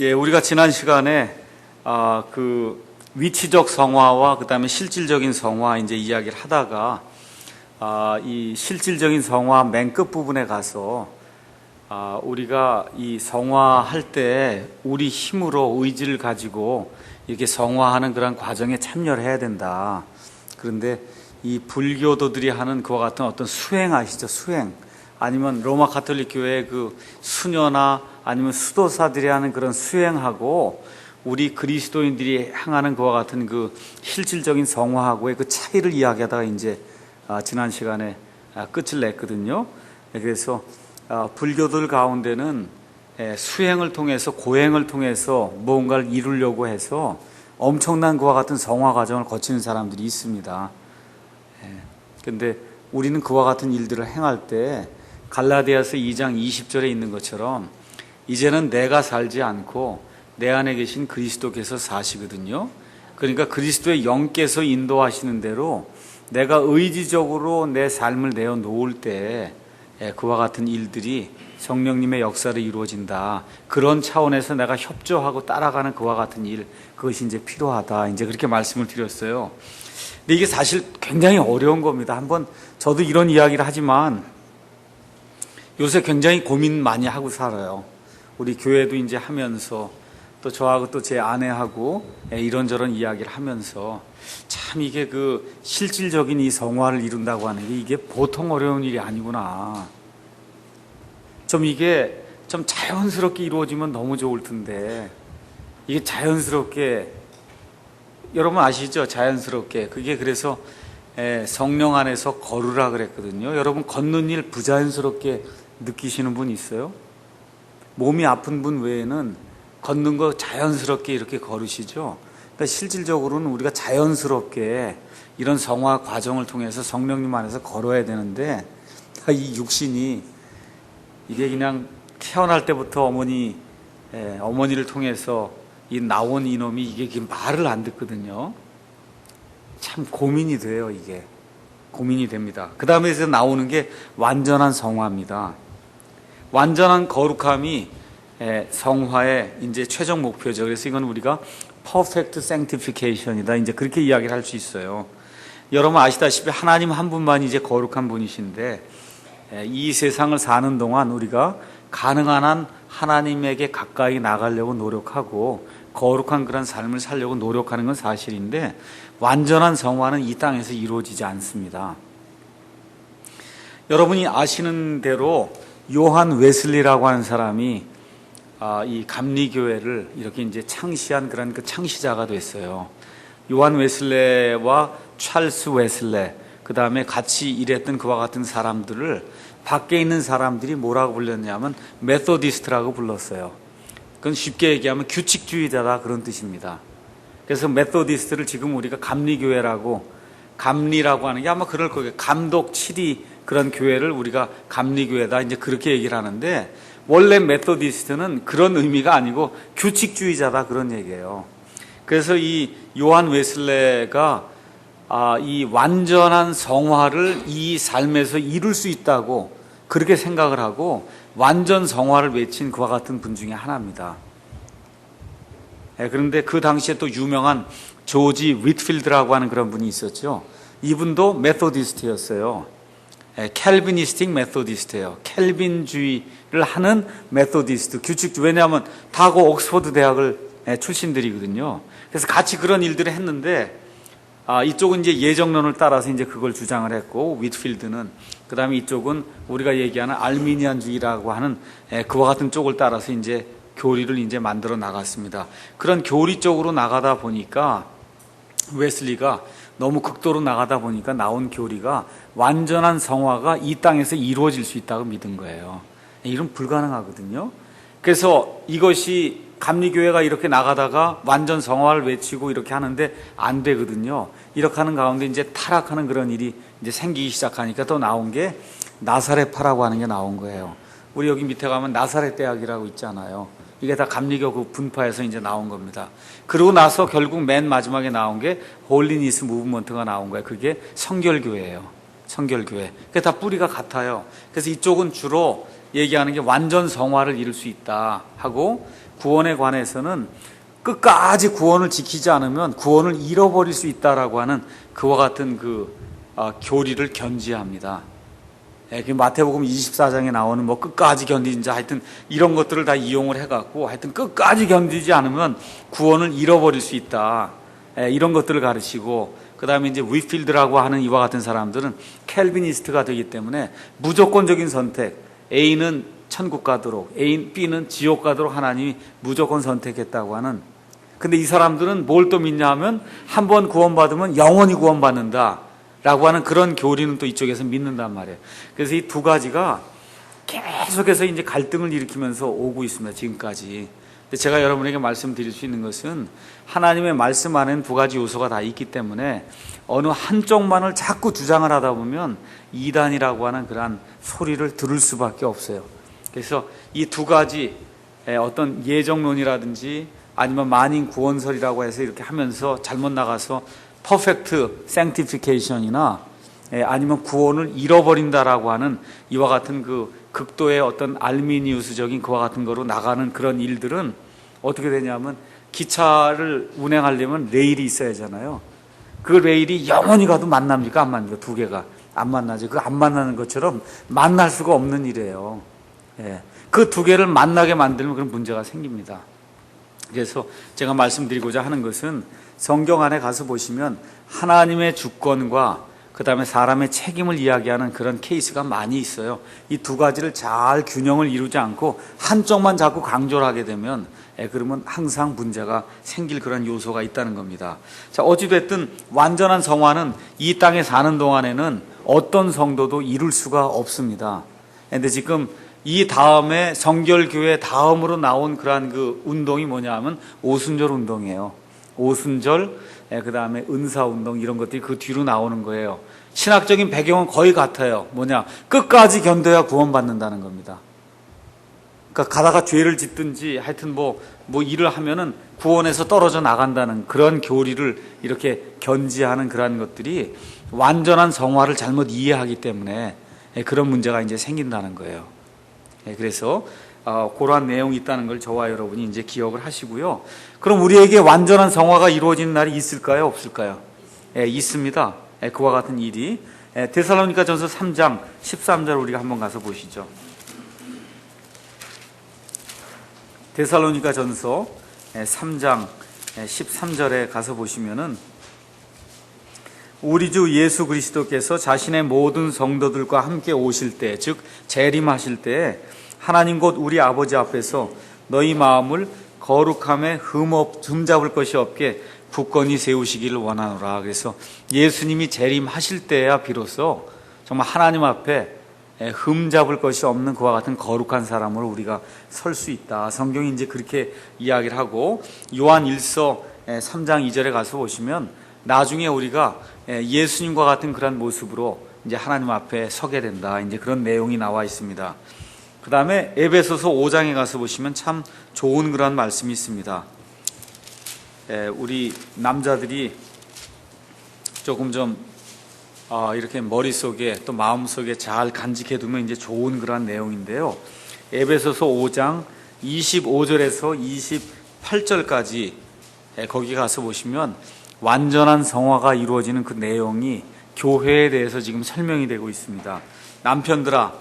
예, 우리가 지난 시간에 그 위치적 성화와 그다음에 실질적인 성화 이제 이야기를 하다가 이 실질적인 성화 맨 끝 부분에 가서 우리가 이 성화할 때 우리 힘으로 의지를 가지고 이렇게 성화하는 그런 과정에 참여를 해야 된다. 그런데 이 불교도들이 하는 그와 같은 어떤 수행 아시죠? 수행. 아니면 로마 가톨릭 교회의 그 수녀나 아니면 수도사들이 하는 그런 수행하고 우리 그리스도인들이 행하는 그와 같은 그 실질적인 성화하고의 그 차이를 이야기하다가 이제 지난 시간에 끝을 냈거든요. 그래서 불교들 가운데는 수행을 통해서 고행을 통해서 무언가를 이루려고 해서 엄청난 그와 같은 성화 과정을 거치는 사람들이 있습니다. 그런데 우리는 그와 같은 일들을 행할 때 갈라디아서 2장 20절에 있는 것처럼 이제는 내가 살지 않고 내 안에 계신 그리스도께서 사시거든요. 그러니까 그리스도의 영께서 인도하시는 대로 내가 의지적으로 내 삶을 내어놓을 때 그와 같은 일들이 성령님의 역사로 이루어진다. 그런 차원에서 내가 협조하고 따라가는 그와 같은 일, 그것이 이제 필요하다. 이제 그렇게 말씀을 드렸어요. 근데 이게 사실 굉장히 어려운 겁니다. 한번 저도 이런 이야기를 하지만 요새 굉장히 고민 많이 하고 살아요. 우리 교회도 이제 하면서 또 저하고 또 제 아내하고 이런저런 이야기를 하면서 참 이게 그 실질적인 이 성화를 이룬다고 하는 게 이게 보통 어려운 일이 아니구나. 좀 이게 좀 자연스럽게 이루어지면 너무 좋을 텐데 이게 자연스럽게 여러분 아시죠? 자연스럽게 그게 그래서 성령 안에서 걸으라 그랬거든요. 여러분 걷는 일 부자연스럽게 느끼시는 분 있어요? 몸이 아픈 분 외에는 걷는 거 자연스럽게 이렇게 걸으시죠? 그러니까 실질적으로는 우리가 자연스럽게 이런 성화 과정을 통해서 성령님 안에서 걸어야 되는데 이 육신이 이게 그냥 태어날 때부터 어머니를 통해서 이 나온 이놈이 이게 말을 안 듣거든요. 참 고민이 돼요. 이게 고민이 됩니다. 그 다음에 나오는 게 완전한 성화입니다. 완전한 거룩함이 성화의 이제 최종 목표죠. 그래서 이건 우리가 perfect sanctification이다. 이제 그렇게 이야기를 할 수 있어요. 여러분 아시다시피 하나님 한 분만이 이제 거룩한 분이신데 이 세상을 사는 동안 우리가 가능한 한 하나님에게 가까이 나가려고 노력하고 거룩한 그런 삶을 살려고 노력하는 건 사실인데 완전한 성화는 이 땅에서 이루어지지 않습니다. 여러분이 아시는 대로 요한 웨슬리라고 하는 사람이 이 감리교회를 이렇게 이제 창시한 그런 그 창시자가 됐어요. 요한 웨슬레와 찰스 웨슬레, 그 다음에 같이 일했던 그와 같은 사람들을 밖에 있는 사람들이 뭐라고 불렀냐면 메소디스트라고 불렀어요. 그건 쉽게 얘기하면 규칙주의자다 그런 뜻입니다. 그래서 메소디스트를 지금 우리가 감리교회라고 감리라고 하는 게 아마 그럴 거예요. 감독 7위 그런 교회를 우리가 감리교회다 이제 그렇게 얘기를 하는데 원래 메소디스트는 그런 의미가 아니고 규칙주의자다 그런 얘기예요. 그래서 이 요한 웨슬레가 이 완전한 성화를 이 삶에서 이룰 수 있다고 그렇게 생각을 하고 완전 성화를 외친 그와 같은 분 중에 하나입니다. 그런데 그 당시에 또 유명한 조지 윗필드라고 하는 그런 분이 있었죠. 이분도 메소디스트였어요. 캘비니스틱 메소디스트예요. 캘빈주의를 하는 메소디스트, 규칙주의. 왜냐하면 다 그 옥스퍼드 대학을 출신들이거든요. 그래서 같이 그런 일들을 했는데 이쪽은 이제 예정론을 따라서 이제 그걸 주장을 했고 윗필드는 그 다음에 이쪽은 우리가 얘기하는 알미니안주의라고 하는 그와 같은 쪽을 따라서 이제 교리를 이제 만들어 나갔습니다. 그런 교리 쪽으로 나가다 보니까 웨슬리가 너무 극도로 나가다 보니까 나온 교리가 완전한 성화가 이 땅에서 이루어질 수 있다고 믿은 거예요. 이건 불가능하거든요. 그래서 이것이 감리교회가 이렇게 나가다가 완전 성화를 외치고 이렇게 하는데 안 되거든요. 이렇게 하는 가운데 이제 타락하는 그런 일이 이제 생기기 시작하니까 또 나온 게 나사렛파라고 하는 게 나온 거예요. 우리 여기 밑에 가면 나사렛 대학이라고 있잖아요. 이게 다 감리교 그 분파에서 이제 나온 겁니다. 그러고 나서 결국 맨 마지막에 나온 게 홀리니스 무브먼트가 나온 거예요. 그게 성결교회예요. 성결교회. 그게 다 뿌리가 같아요. 그래서 이쪽은 주로 얘기하는 게 완전 성화를 이룰 수 있다 하고, 구원에 관해서는 끝까지 구원을 지키지 않으면 구원을 잃어버릴 수 있다라고 하는 그와 같은 교리를 견지합니다. 그 마태복음 24장에 나오는 뭐 끝까지 견디는 자, 하여튼 이런 것들을 다 이용을 해갖고 하여튼 끝까지 견디지 않으면 구원을 잃어버릴 수 있다. 이런 것들을 가르치고, 그 다음에 이제 위필드라고 하는 이와 같은 사람들은 캘비니스트가 되기 때문에 무조건적인 선택, A는 천국 가도록, B는 지옥 가도록 하나님이 무조건 선택했다고 하는. 근데 이 사람들은 뭘 또 믿냐 하면 한 번 구원받으면 영원히 구원받는다 라고 하는 그런 교리는 또 이쪽에서 믿는단 말이에요. 그래서 이 두 가지가 계속해서 이제 갈등을 일으키면서 오고 있습니다, 지금까지. 근데 제가 여러분에게 말씀드릴 수 있는 것은 하나님의 말씀 안에는 두 가지 요소가 다 있기 때문에 어느 한쪽만을 자꾸 주장을 하다 보면 이단이라고 하는 그러한 소리를 들을 수밖에 없어요. 그래서 이 두 가지 어떤 예정론이라든지 아니면 만인 구원설이라고 해서 이렇게 하면서 잘못 나가서 퍼펙트 생티피케이션이나 아니면 구원을 잃어버린다라고 하는 이와 같은 그 극도의 어떤 알미니우스적인 그와 같은 거로 나가는 그런 일들은 어떻게 되냐면, 기차를 운행하려면 레일이 있어야 하잖아요. 그 레일이 영원히 가도 만납니까? 안 만납니까? 두 개가 안 만나죠. 그 안 만나는 것처럼 만날 수가 없는 일이에요. 그 두 개를 만나게 만들면 그런 문제가 생깁니다. 그래서 제가 말씀드리고자 하는 것은, 성경 안에 가서 보시면 하나님의 주권과 그 다음에 사람의 책임을 이야기하는 그런 케이스가 많이 있어요. 이 두 가지를 잘 균형을 이루지 않고 한쪽만 자꾸 강조를 하게 되면 그러면 항상 문제가 생길 그런 요소가 있다는 겁니다. 자, 어찌됐든 완전한 성화는 이 땅에 사는 동안에는 어떤 성도도 이룰 수가 없습니다. 그런데 지금 이 다음에 성결교회 다음으로 나온 그러한 그 운동이 뭐냐 하면 오순절 운동이에요. 오순절, 그 다음에 은사운동, 이런 것들이 그 뒤로 나오는 거예요. 신학적인 배경은 거의 같아요. 뭐냐, 끝까지 견뎌야 구원받는다는 겁니다. 그러니까 가다가 죄를 짓든지 하여튼 뭐 일을 하면은 구원에서 떨어져 나간다는 그런 교리를 이렇게 견지하는 그런 것들이 완전한 성화를 잘못 이해하기 때문에 그런 문제가 이제 생긴다는 거예요. 그래서 그러한 내용이 있다는 걸 저와 여러분이 이제 기억을 하시고요. 그럼 우리에게 완전한 성화가 이루어지는 날이 있을까요? 없을까요? 있습니다. 그와 같은 일이. 데살로니가전서 3장 13절 우리가 한번 가서 보시죠. 데살로니가전서 3장 13절에 가서 보시면은, 우리 주 예수 그리스도께서 자신의 모든 성도들과 함께 오실 때, 즉 재림하실 때 하나님 곧 우리 아버지 앞에서 너희 마음을 거룩함에 흠잡을 것이 없게 굳건히 세우시기를 원하노라. 그래서 예수님이 재림하실 때야 비로소 정말 하나님 앞에 흠잡을 것이 없는 그와 같은 거룩한 사람으로 우리가 설 수 있다. 성경이 이제 그렇게 이야기를 하고, 요한 1서 3장 2절에 가서 보시면 나중에 우리가 예수님과 같은 그런 모습으로 이제 하나님 앞에 서게 된다. 이제 그런 내용이 나와 있습니다. 그 다음에 에베소서 5장에 가서 보시면 참 좋은 그런 말씀이 있습니다. 우리 남자들이 조금 좀 이렇게 머릿속에 또 마음속에 잘 간직해 두면 이제 좋은 그런 내용인데요. 에베소서 5장 25절에서 28절까지 거기 가서 보시면 완전한 성화가 이루어지는 그 내용이 교회에 대해서 지금 설명이 되고 있습니다. 남편들아,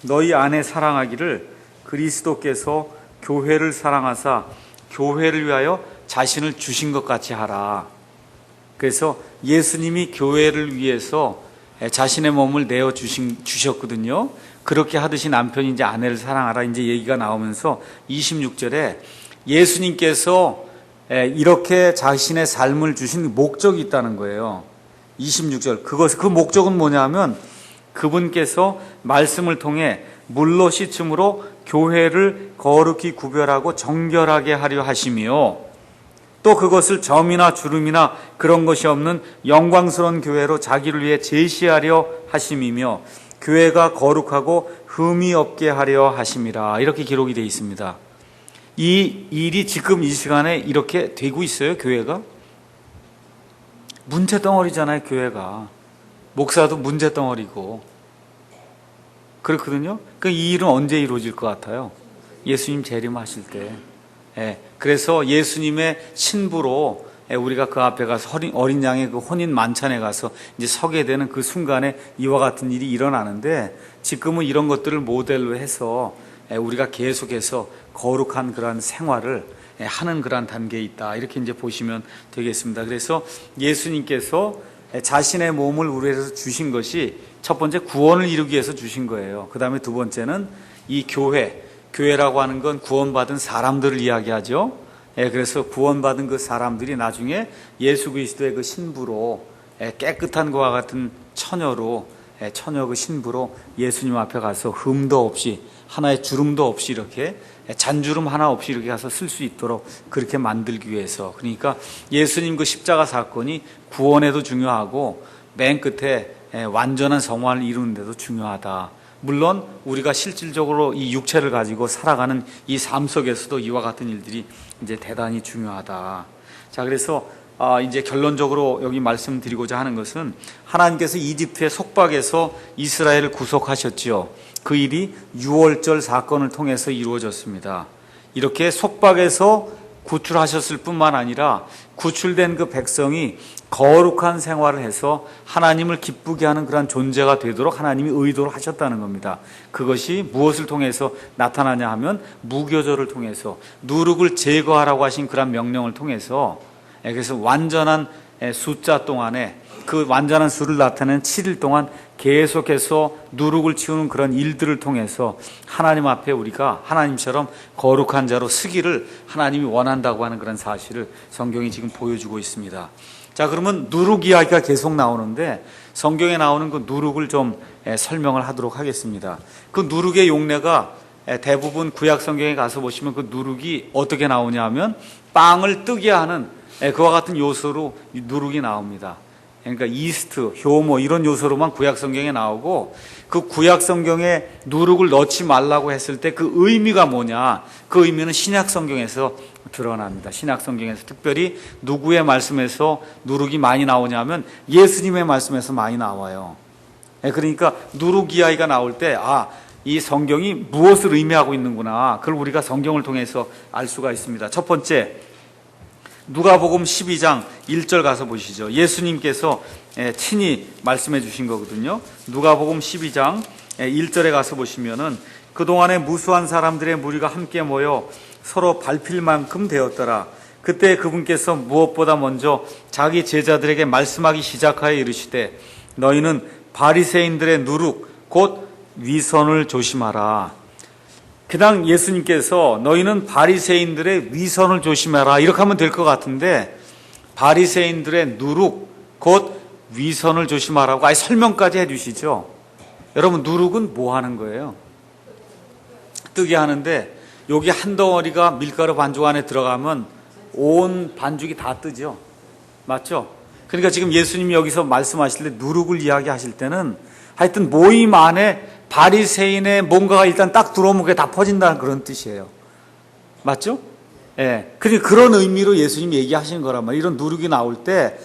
너희 아내 사랑하기를 그리스도께서 교회를 사랑하사 교회를 위하여 자신을 주신 것 같이 하라. 그래서 예수님이 교회를 위해서 자신의 몸을 내어 주셨거든요. 그렇게 하듯이 남편이 이제 아내를 사랑하라 이제 얘기가 나오면서 26절에 예수님께서 이렇게 자신의 삶을 주신 목적이 있다는 거예요. 26절. 그 목적은 뭐냐면 그분께서 말씀을 통해 물로 씻음으로 교회를 거룩히 구별하고 정결하게 하려 하시며, 또 그것을 점이나 주름이나 그런 것이 없는 영광스러운 교회로 자기를 위해 제시하려 하심이며 교회가 거룩하고 흠이 없게 하려 하심이라. 이렇게 기록이 되어 있습니다. 이 일이 지금 이 시간에 이렇게 되고 있어요. 교회가 문제덩어리잖아요. 교회가 목사도 문제덩어리고 그렇거든요. 이 일은 언제 이루어질 것 같아요? 예수님 재림하실 때. 그래서 예수님의 신부로 우리가 그 앞에 가서 어린 양의 그 혼인 만찬에 가서 이제 서게 되는 그 순간에 이와 같은 일이 일어나는데, 지금은 이런 것들을 모델로 해서 우리가 계속해서 거룩한 그러한 생활을 하는 그러한 단계에 있다, 이렇게 이제 보시면 되겠습니다. 그래서 예수님께서 자신의 몸을 우리에서 주신 것이 첫 번째 구원을 이루기 위해서 주신 거예요. 그 다음에 두 번째는 이 교회라고 하는 건 구원받은 사람들을 이야기하죠. 그래서 구원받은 그 사람들이 나중에 예수 그리스도의 그 신부로, 깨끗한 것과 같은 처녀 그 신부로 예수님 앞에 가서 흠도 없이, 하나의 주름도 없이, 이렇게 잔주름 하나 없이 이렇게 가서 쓸 수 있도록 그렇게 만들기 위해서. 그러니까 예수님 그 십자가 사건이 구원에도 중요하고 맨 끝에 완전한 성화를 이루는 데도 중요하다. 물론 우리가 실질적으로 이 육체를 가지고 살아가는 이 삶 속에서도 이와 같은 일들이 이제 대단히 중요하다. 자, 그래서 이제 결론적으로 여기 말씀드리고자 하는 것은, 하나님께서 이집트의 속박에서 이스라엘을 구속하셨지요. 그 일이 유월절 사건을 통해서 이루어졌습니다. 이렇게 속박에서 구출하셨을 뿐만 아니라 구출된 그 백성이 거룩한 생활을 해서 하나님을 기쁘게 하는 그런 존재가 되도록 하나님이 의도를 하셨다는 겁니다. 그것이 무엇을 통해서 나타나냐 하면, 무교절을 통해서, 누룩을 제거하라고 하신 그런 명령을 통해서, 그래서 완전한 숫자 동안에 그 완전한 수를 나타내는 7일 동안 계속해서 누룩을 치우는 그런 일들을 통해서 하나님 앞에 우리가 하나님처럼 거룩한 자로 서기를 하나님이 원한다고 하는 그런 사실을 성경이 지금 보여주고 있습니다. 자, 그러면 누룩 이야기가 계속 나오는데, 성경에 나오는 그 누룩을 좀 설명을 하도록 하겠습니다. 그 누룩의 용례가 대부분 구약 성경에 가서 보시면 그 누룩이 어떻게 나오냐 하면, 빵을 뜨게 하는 그와 같은 요소로 누룩이 나옵니다. 그러니까 이스트, 효모 이런 요소로만 구약 성경에 나오고, 그 구약 성경에 누룩을 넣지 말라고 했을 때 그 의미가 뭐냐, 그 의미는 신약 성경에서 드러납니다. 신약 성경에서 특별히 누구의 말씀에서 누룩이 많이 나오냐면 예수님의 말씀에서 많이 나와요. 그러니까 누룩 이야기가 나올 때, 이 성경이 무엇을 의미하고 있는구나, 그걸 우리가 성경을 통해서 알 수가 있습니다. 첫 번째, 누가복음 12장 1절 가서 보시죠. 예수님께서 친히 말씀해 주신 거거든요. 누가복음 12장 1절에 가서 보시면은, 그동안에 무수한 사람들의 무리가 함께 모여 서로 밟힐 만큼 되었더라. 그때 그분께서 무엇보다 먼저 자기 제자들에게 말씀하기 시작하여 이르시되, 너희는 바리새인들의 누룩 곧 위선을 조심하라. 그냥 예수님께서 너희는 바리새인들의 위선을 조심해라, 이렇게 하면 될 것 같은데, 바리새인들의 누룩 곧 위선을 조심하라고 아예 설명까지 해주시죠. 여러분, 누룩은 뭐 하는 거예요? 뜨게 하는데, 여기 한 덩어리가 밀가루 반죽 안에 들어가면 온 반죽이 다 뜨죠. 맞죠? 그러니까 지금 예수님이 여기서 말씀하실 때 누룩을 이야기하실 때는 하여튼 모임 안에 바리새인의 뭔가가 일단 딱 들어오면 그게 다 퍼진다는 그런 뜻이에요. 맞죠? 그러니까 그런 의미로 예수님이 얘기하시는 거란 말이에요. 이런 누룩이 나올 때,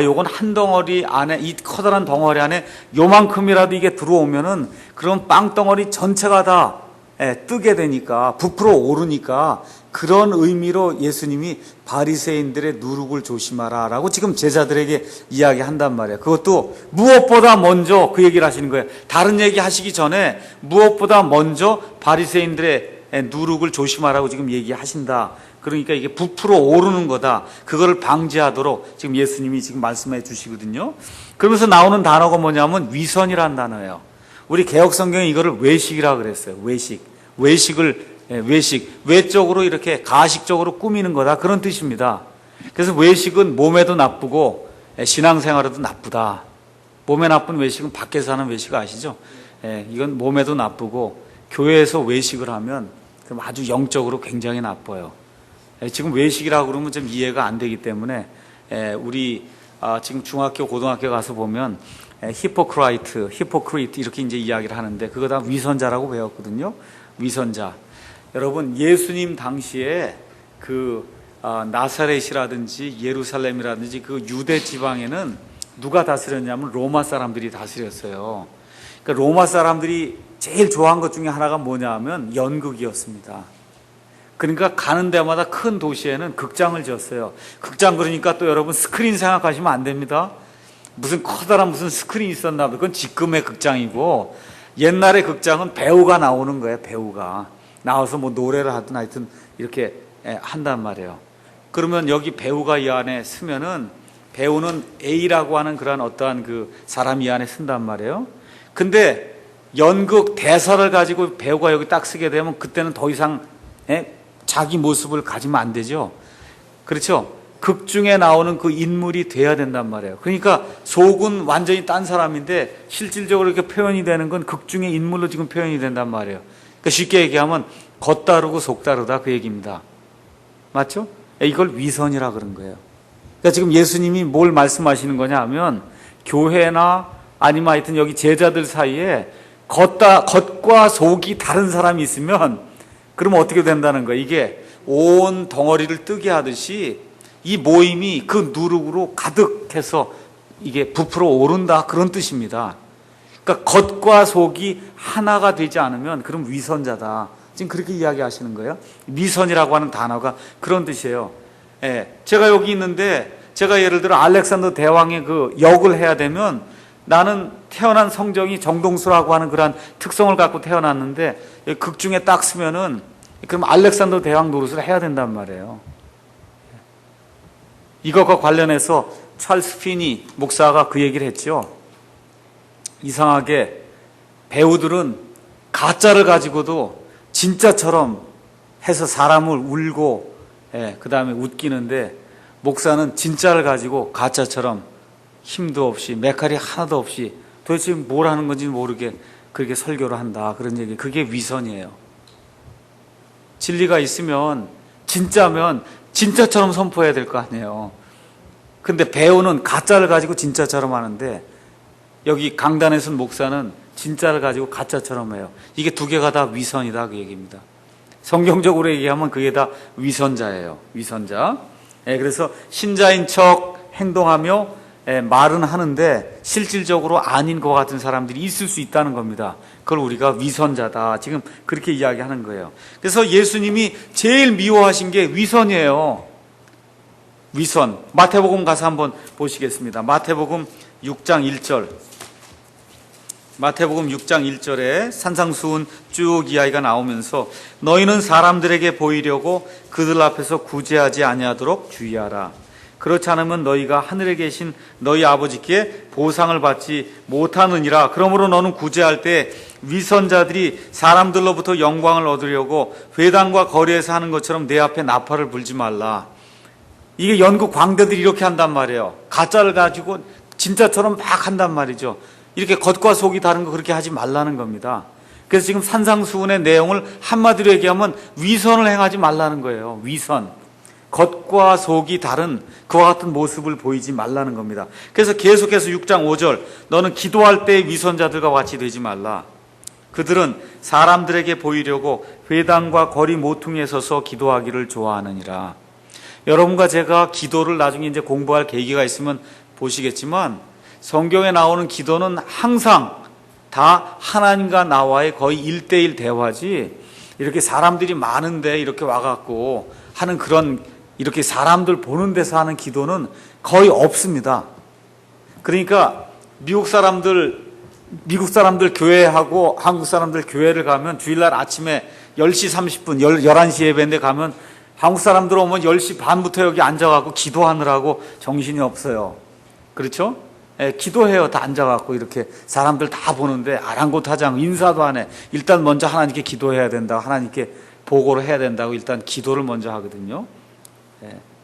요건 한 덩어리 안에, 이 커다란 덩어리 안에 요만큼이라도 이게 들어오면은 그런 빵덩어리 전체가 다 뜨게 되니까, 부풀어 오르니까, 그런 의미로 예수님이 바리새인들의 누룩을 조심하라 라고 지금 제자들에게 이야기한단 말이에요. 그것도 무엇보다 먼저 그 얘기를 하시는 거예요. 다른 얘기 하시기 전에 무엇보다 먼저 바리새인들의 누룩을 조심하라고 지금 얘기하신다. 그러니까 이게 부풀어 오르는 거다. 그거를 방지하도록 지금 예수님이 지금 말씀해 주시거든요. 그러면서 나오는 단어가 뭐냐면 위선이라는 단어예요. 우리 개혁 성경에 이거를 외식이라고 그랬어요. 외적으로 이렇게 가식적으로 꾸미는 거다, 그런 뜻입니다. 그래서 외식은 몸에도 나쁘고 신앙생활에도 나쁘다. 몸에 나쁜 외식은 밖에서 하는 외식 아시죠? 이건 몸에도 나쁘고, 교회에서 외식을 하면 그럼 아주 영적으로 굉장히 나빠요. 지금 외식이라고 그러면 좀 이해가 안 되기 때문에 우리 지금 중학교, 고등학교 가서 보면 히포크리트 이렇게 이제 이야기를 하는데, 그거 다 위선자라고 배웠거든요. 위선자. 여러분, 예수님 당시에 그 나사렛이라든지 예루살렘이라든지 그 유대 지방에는 누가 다스렸냐면 로마 사람들이 다스렸어요. 그러니까 로마 사람들이 제일 좋아한 것 중에 하나가 뭐냐 하면 연극이었습니다. 그러니까 가는 데마다 큰 도시에는 극장을 지었어요. 극장 그러니까 또 여러분 스크린 생각하시면 안 됩니다. 무슨 커다란 무슨 스크린이 있었나 보다. 그건 지금의 극장이고 옛날의 극장은 배우가 나오는 거예요. 배우가 나와서 뭐 노래를 하든 하여튼 이렇게 한단 말이에요. 그러면 여기 배우가 이 안에 쓰면은 배우는 A라고 하는 그런 어떠한 그 사람이 이 안에 쓴단 말이에요. 근데 연극 대사를 가지고 배우가 여기 딱 쓰게 되면 그때는 더 이상 자기 모습을 가지면 안 되죠. 그렇죠? 극 중에 나오는 그 인물이 돼야 된단 말이에요. 그러니까 속은 완전히 딴 사람인데 실질적으로 이렇게 표현이 되는 건 극 중에 인물로 지금 표현이 된단 말이에요. 그러니까 쉽게 얘기하면 겉 다르고 속 다르다 그 얘기입니다. 맞죠? 이걸 위선이라 그런 거예요. 그러니까 지금 예수님이 뭘 말씀하시는 거냐 하면 교회나 아니면 하여튼 여기 제자들 사이에 겉과 속이 다른 사람이 있으면 그러면 어떻게 된다는 거예요? 이게 온 덩어리를 뜨게 하듯이 이 모임이 그 누룩으로 가득해서 이게 부풀어 오른다 그런 뜻입니다. 그러니까 겉과 속이 하나가 되지 않으면 그럼 위선자다. 지금 그렇게 이야기하시는 거예요. 위선이라고 하는 단어가 그런 뜻이에요. 제가 여기 있는데 제가 예를 들어 알렉산더 대왕의 그 역을 해야 되면 나는 태어난 성정이 정동수라고 하는 그러한 특성을 갖고 태어났는데 극 중에 딱 쓰면은 그럼 알렉산더 대왕 노릇을 해야 된단 말이에요. 이것과 관련해서 찰스 피니 목사가 그 얘기를 했죠. 이상하게 배우들은 가짜를 가지고도 진짜처럼 해서 사람을 울고 그 다음에 웃기는데 목사는 진짜를 가지고 가짜처럼 힘도 없이 메칼이 하나도 없이 도대체 뭘 하는 건지 모르게 그렇게 설교를 한다. 그런 얘기. 그게 위선이에요. 진리가 있으면 진짜면 진짜처럼 선포해야 될 거 아니에요. 근데 배우는 가짜를 가지고 진짜처럼 하는데 여기 강단에 선 목사는 진짜를 가지고 가짜처럼 해요. 이게 두 개가 다 위선이다 그 얘기입니다. 성경적으로 얘기하면 그게 다 위선자예요. 위선자. 그래서 신자인 척 행동하며 말은 하는데 실질적으로 아닌 것 같은 사람들이 있을 수 있다는 겁니다. 그걸 우리가 위선자다. 지금 그렇게 이야기하는 거예요. 그래서 예수님이 제일 미워하신 게 위선이에요. 위선. 마태복음 가서 한번 보시겠습니다. 마태복음 6장 1절. 마태복음 6장 1절에 산상수훈 쭉 이야기가 나오면서 너희는 사람들에게 보이려고 그들 앞에서 구제하지 아니하도록 주의하라. 그렇지 않으면 너희가 하늘에 계신 너희 아버지께 보상을 받지 못하느니라. 그러므로 너는 구제할 때 위선자들이 사람들로부터 영광을 얻으려고 회당과 거리에서 하는 것처럼 내 앞에 나팔을 불지 말라. 이게 연극 광대들이 이렇게 한단 말이에요. 가짜를 가지고 진짜처럼 막 한단 말이죠. 이렇게 겉과 속이 다른 거 그렇게 하지 말라는 겁니다. 그래서 지금 산상수훈의 내용을 한마디로 얘기하면 위선을 행하지 말라는 거예요. 위선. 겉과 속이 다른 그와 같은 모습을 보이지 말라는 겁니다. 그래서 계속해서 6장 5절 너는 기도할 때 위선자들과 같이 되지 말라. 그들은 사람들에게 보이려고 회당과 거리 모퉁이에 서서 기도하기를 좋아하느니라. 여러분과 제가 기도를 나중에 이제 공부할 계기가 있으면 보시겠지만 성경에 나오는 기도는 항상 다 하나님과 나와의 거의 1대1 대화지 이렇게 사람들이 많은데 이렇게 와갖고 하는 그런 이렇게 사람들 보는 데서 하는 기도는 거의 없습니다. 그러니까 미국 사람들 교회하고 한국 사람들 교회를 가면 주일날 아침에 10시 30분, 11시 예배인데 가면 한국 사람들 오면 10시 반부터 여기 앉아갖고 기도하느라고 정신이 없어요. 그렇죠? 기도해요. 다 앉아갖고 이렇게 사람들 다 보는데 아랑곳하지 않고 인사도 안 해. 일단 먼저 하나님께 기도해야 된다고 하나님께 보고를 해야 된다고 일단 기도를 먼저 하거든요.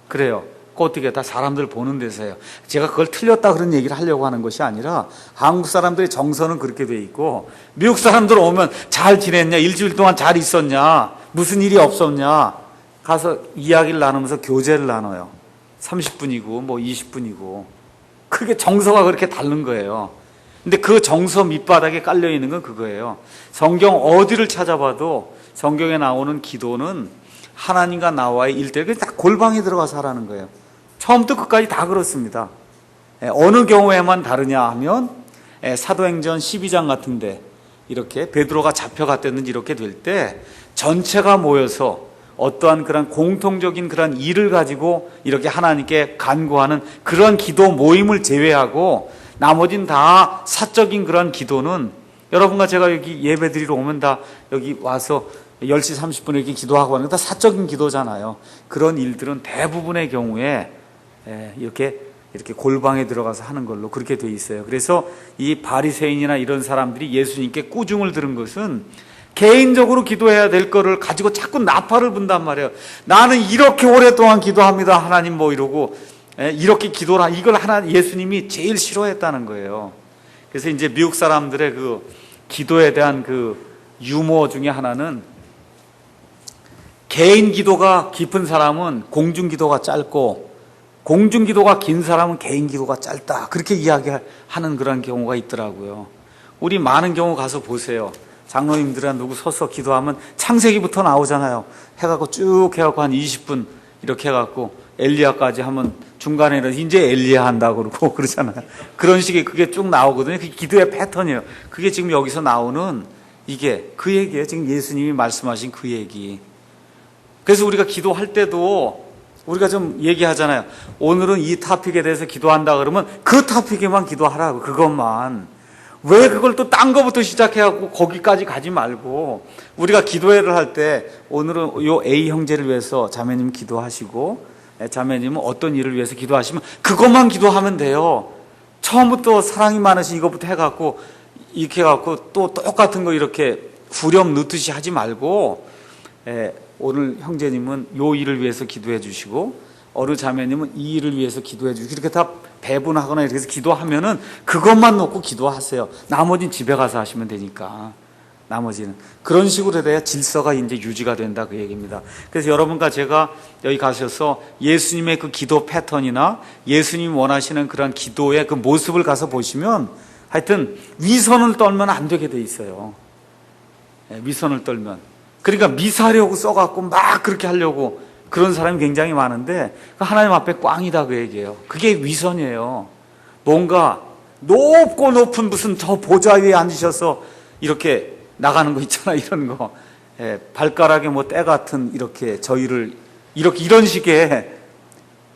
그래요. 어떻게 다 사람들 보는 데서 해요. 제가 그걸 틀렸다 그런 얘기를 하려고 하는 것이 아니라 한국 사람들의 정서는 그렇게 돼 있고 미국 사람들 오면 잘 지냈냐? 일주일 동안 잘 있었냐? 무슨 일이 없었냐? 가서 이야기를 나누면서 교제를 나눠요. 30분이고 뭐 20분이고 그게 정서가 그렇게 다른 거예요. 근데 그 정서 밑바닥에 깔려 있는 건 그거예요. 성경 어디를 찾아봐도 성경에 나오는 기도는 하나님과 나와의 일대일 다 골방에 들어가서 하라는 거예요. 처음부터 끝까지 다 그렇습니다. 어느 경우에만 다르냐 하면 사도행전 12장 같은데 이렇게 베드로가 잡혀갔다든지 이렇게 될 때 전체가 모여서 어떠한 그런 공통적인 그런 일을 가지고 이렇게 하나님께 간구하는 그런 기도 모임을 제외하고 나머지는 다 사적인 그런 기도는 여러분과 제가 여기 예배 드리러 오면 다 여기 와서 10시 30분에 이렇게 기도하고 하는 건 다 사적인 기도잖아요. 그런 일들은 대부분의 경우에 이렇게 골방에 들어가서 하는 걸로 그렇게 돼 있어요. 그래서 이 바리새인이나 이런 사람들이 예수님께 꾸중을 들은 것은 개인적으로 기도해야 될 거를 가지고 자꾸 나팔을 분단 말이에요. 나는 이렇게 오랫동안 기도합니다. 하나님 뭐 이러고 이렇게 기도를 이걸 예수님이 제일 싫어했다는 거예요. 그래서 이제 미국 사람들의 그 기도에 대한 그 유머 중에 하나는 개인 기도가 깊은 사람은 공중 기도가 짧고 공중 기도가 긴 사람은 개인 기도가 짧다. 그렇게 이야기하는 그런 경우가 있더라고요. 우리 많은 경우 가서 보세요. 장로님들이나 누구 서서 기도하면 창세기부터 나오잖아요. 해갖고 쭉 해갖고 한 20분 이렇게 해갖고 엘리야까지 하면 중간에는 이제 엘리야 한다고 그러고 그러잖아요. 그런 식의 그게 쭉 나오거든요. 그게 기도의 패턴이에요. 그게 지금 여기서 나오는 이게 그 얘기예요. 지금 예수님이 말씀하신 그 얘기. 그래서 우리가 기도할 때도 우리가 좀 얘기하잖아요. 오늘은 이 토픽에 대해서 기도한다 그러면 그 토픽에만 기도하라고, 그것만. 왜 그걸 또 딴 거부터 시작해갖고 거기까지 가지 말고, 우리가 기도회를 할 때 오늘은 요 A 형제를 위해서 자매님 기도하시고, 자매님은 어떤 일을 위해서 기도하시면 그것만 기도하면 돼요. 처음부터 사랑이 많으신 이것부터 해갖고 이렇게 해갖고 또 똑같은 거 이렇게 후렴 넣듯이 하지 말고, 오늘 형제님은 요 일을 위해서 기도해 주시고 어느 자매님은 이 일을 위해서 기도해 주시고 이렇게 다 배분하거나 이렇게 해서 기도하면은 그것만 놓고 기도하세요. 나머지는 집에 가서 하시면 되니까. 나머지는 그런 식으로 해야 질서가 이제 유지가 된다, 그 얘기입니다. 그래서 여러분과 제가 여기 가셔서 예수님의 그 기도 패턴이나 예수님이 원하시는 그런 기도의 그 모습을 가서 보시면 하여튼 위선을 떨면 안 되게 돼 있어요. 위선을 떨면. 그러니까 미사하려고 써갖고 막 그렇게 하려고 그런 사람이 굉장히 많은데 하나님 앞에 꽝이다, 그 얘기예요. 그게 위선이에요. 뭔가 높고 높은 무슨 저 보좌 위에 앉으셔서 이렇게 나가는 거 있잖아, 이런 거. 발가락에 뭐 때 같은 이렇게 저희를 이런 식의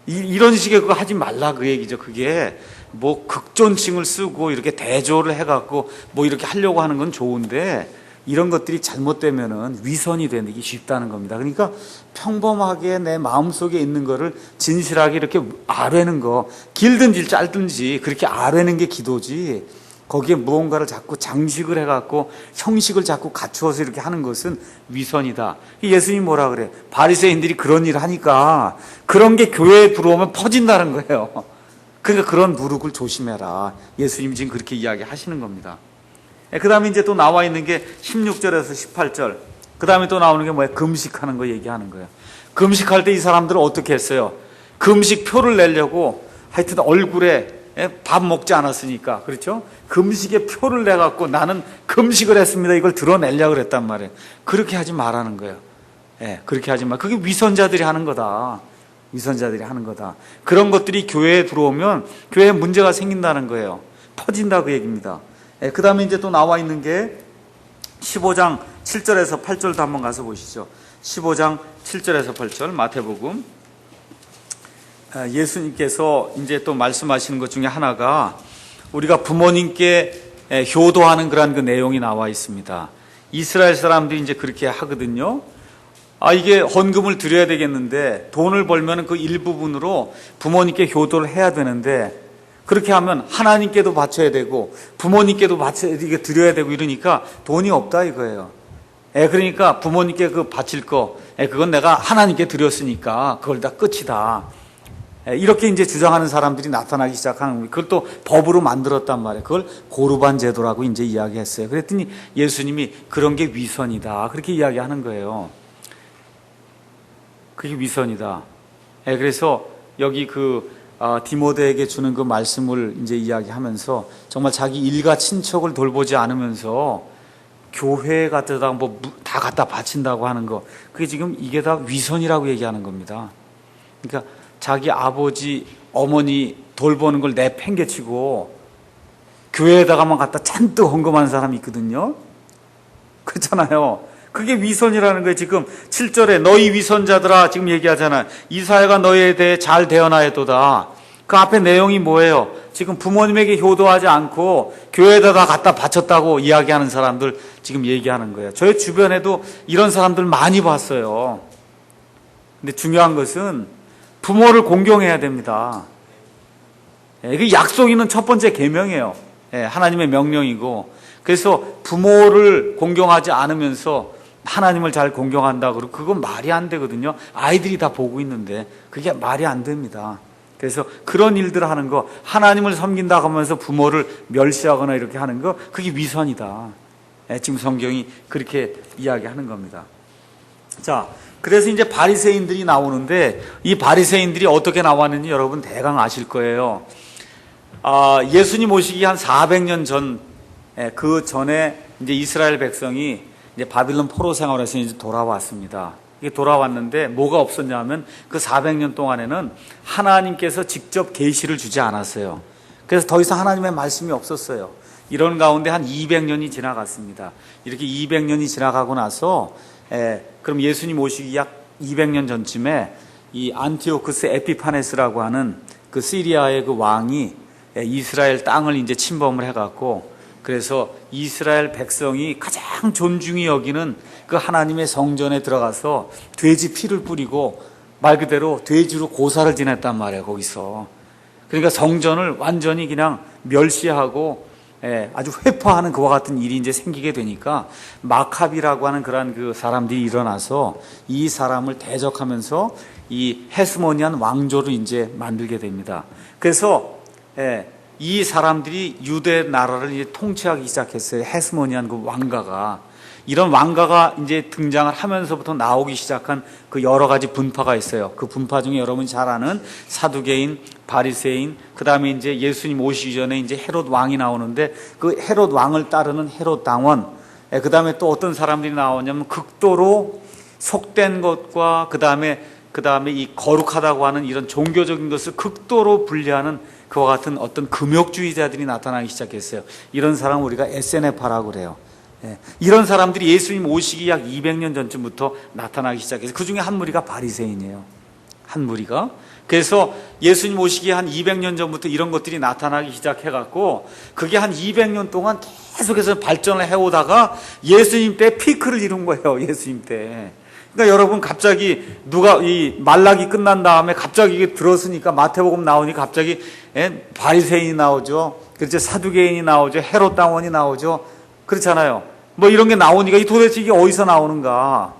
그거 하지 말라, 그 얘기죠. 그게 뭐 극존칭을 쓰고 이렇게 대조를 해갖고 뭐 이렇게 하려고 하는 건 좋은데 이런 것들이 잘못되면은 위선이 되기 쉽다는 겁니다. 그러니까 평범하게 내 마음속에 있는 거를 진실하게 이렇게 아뢰는 거, 길든지 짧든지 그렇게 아뢰는 게 기도지, 거기에 무언가를 자꾸 장식을 해갖고 형식을 자꾸 갖추어서 이렇게 하는 것은 위선이다. 예수님이 뭐라 그래? 바리새인들이 그런 일을 하니까 그런 게 교회에 들어오면 퍼진다는 거예요. 그러니까 그런 누룩을 조심해라. 예수님이 지금 그렇게 이야기하시는 겁니다. 그 다음에 이제 또 나와 있는 게 16절에서 18절. 그 다음에 또 나오는 게 뭐예요? 금식하는 거 얘기하는 거예요. 금식할 때 이 사람들은 어떻게 했어요? 금식 표를 내려고 하여튼 얼굴에 밥 먹지 않았으니까, 그렇죠? 금식의 표를 내갖고 나는 금식을 했습니다, 이걸 드러내려고 그랬단 말이에요. 그렇게 하지 말라는 거예요. 그렇게 하지 마. 그게 위선자들이 하는 거다. 위선자들이 하는 거다. 그런 것들이 교회에 들어오면 교회에 문제가 생긴다는 거예요. 퍼진다, 그 얘기입니다. 그 다음에 이제 또 나와 있는 게 15장 7절에서 8절도 한번 가서 보시죠. 15장 7절에서 8절 마태복음. 예수님께서 이제 또 말씀하시는 것 중에 하나가 우리가 부모님께 효도하는 그런 그 내용이 나와 있습니다. 이스라엘 사람들이 이제 그렇게 하거든요. 이게 헌금을 드려야 되겠는데 돈을 벌면 그 일부분으로 부모님께 효도를 해야 되는데 그렇게 하면 하나님께도 바쳐야 되고 부모님께도 이게 드려야 되고 이러니까 돈이 없다 이거예요. 그러니까 부모님께 그 바칠 거, 그건 내가 하나님께 드렸으니까 그걸 다 끝이다. 이렇게 이제 주장하는 사람들이 나타나기 시작하는 거예요. 그걸 또 법으로 만들었단 말이에요. 그걸 고르반 제도라고 이제 이야기했어요. 그랬더니 예수님이 그런 게 위선이다, 그렇게 이야기하는 거예요. 그게 위선이다. 그래서 여기 디모데에게 주는 그 말씀을 이제 이야기하면서 정말 자기 일가 친척을 돌보지 않으면서 교회 갖다가 뭐 다 갖다 바친다고 하는 거, 그게 지금 이게 다 위선이라고 얘기하는 겁니다. 그러니까 자기 아버지, 어머니 돌보는 걸 내팽개치고 교회에다가만 갖다 잔뜩 헌금하는 사람이 있거든요. 그렇잖아요. 그게 위선이라는 거예요. 지금 7절에 너희 위선자들아 지금 얘기하잖아요. 이사야가 너희에 대해 잘 대언하였도다. 그 앞에 내용이 뭐예요? 지금 부모님에게 효도하지 않고 교회에다 다 갖다 바쳤다고 이야기하는 사람들 지금 얘기하는 거예요. 저희 주변에도 이런 사람들 많이 봤어요. 근데 중요한 것은 부모를 공경해야 됩니다. 그 약속 있는 첫 번째 계명이에요. 하나님의 명령이고, 그래서 부모를 공경하지 않으면서 하나님을 잘 공경한다 그러고 그건 말이 안 되거든요. 아이들이 다 보고 있는데 그게 말이 안 됩니다. 그래서 그런 일들을 하는 거, 하나님을 섬긴다 하면서 부모를 멸시하거나 이렇게 하는 거, 그게 위선이다. 지금 성경이 그렇게 이야기하는 겁니다. 자, 그래서 이제 바리새인들이 나오는데 이 바리새인들이 어떻게 나왔는지 여러분 대강 아실 거예요. 예수님 오시기 한 400년 전, 그 전에 이제 이스라엘 백성이 이제 바빌론 포로 생활에서 이제 돌아왔습니다. 이게 돌아왔는데 뭐가 없었냐면 그 400년 동안에는 하나님께서 직접 계시를 주지 않았어요. 그래서 더 이상 하나님의 말씀이 없었어요. 이런 가운데 한 200년이 지나갔습니다. 이렇게 200년이 지나가고 나서 그럼 예수님 오시기 약 200년 전쯤에 이 안티오쿠스 에피파네스라고 하는 그 시리아의 그 왕이 이스라엘 땅을 이제 침범을 해갖고, 그래서 이스라엘 백성이 가장 존중이 여기는 그 하나님의 성전에 들어가서 돼지 피를 뿌리고 말 그대로 돼지로 고사를 지냈단 말이에요, 거기서. 그러니까 성전을 완전히 그냥 멸시하고 아주 회파하는 그와 같은 일이 이제 생기게 되니까 마카비라고 하는 그런 그 사람들이 일어나서 이 사람을 대적하면서 이 헤스모니안 왕조를 이제 만들게 됩니다. 그래서 이 사람들이 유대 나라를 이제 통치하기 시작했어요. 헤스모니안 그 왕가가. 이런 왕가가 이제 등장을 하면서부터 나오기 시작한 그 여러 가지 분파가 있어요. 그 분파 중에 여러분이 잘 아는 사두개인, 바리새인, 그 다음에 이제 예수님 오시기 전에 이제 헤롯 왕이 나오는데 그 헤롯 왕을 따르는 헤롯 당원, 그 다음에 또 어떤 사람들이 나오냐면 극도로 속된 것과 그 다음에 이 거룩하다고 하는 이런 종교적인 것을 극도로 분리하는 그와 같은 어떤 금욕주의자들이 나타나기 시작했어요. 이런 사람을 우리가 에세네파라고 그래요. 이런 사람들이 예수님 오시기 약 200년 전쯤부터 나타나기 시작해서 그 중에 한 무리가 바리새인이에요. 한 무리가. 그래서 예수님 오시기 한 200년 전부터 이런 것들이 나타나기 시작해갖고 그게 한 200년 동안 계속해서 발전을 해오다가 예수님 때 피크를 이룬 거예요. 예수님 때. 그러니까 여러분 갑자기 누가 이 말라기 끝난 다음에 갑자기 이게 들었으니까 마태복음 나오니까 갑자기 바리새인이 나오죠. 그렇죠. 사두개인이 나오죠. 헤롯 당원이 나오죠. 그렇잖아요. 뭐 이런 게 나오니까 이 도대체 이게 어디서 나오는가?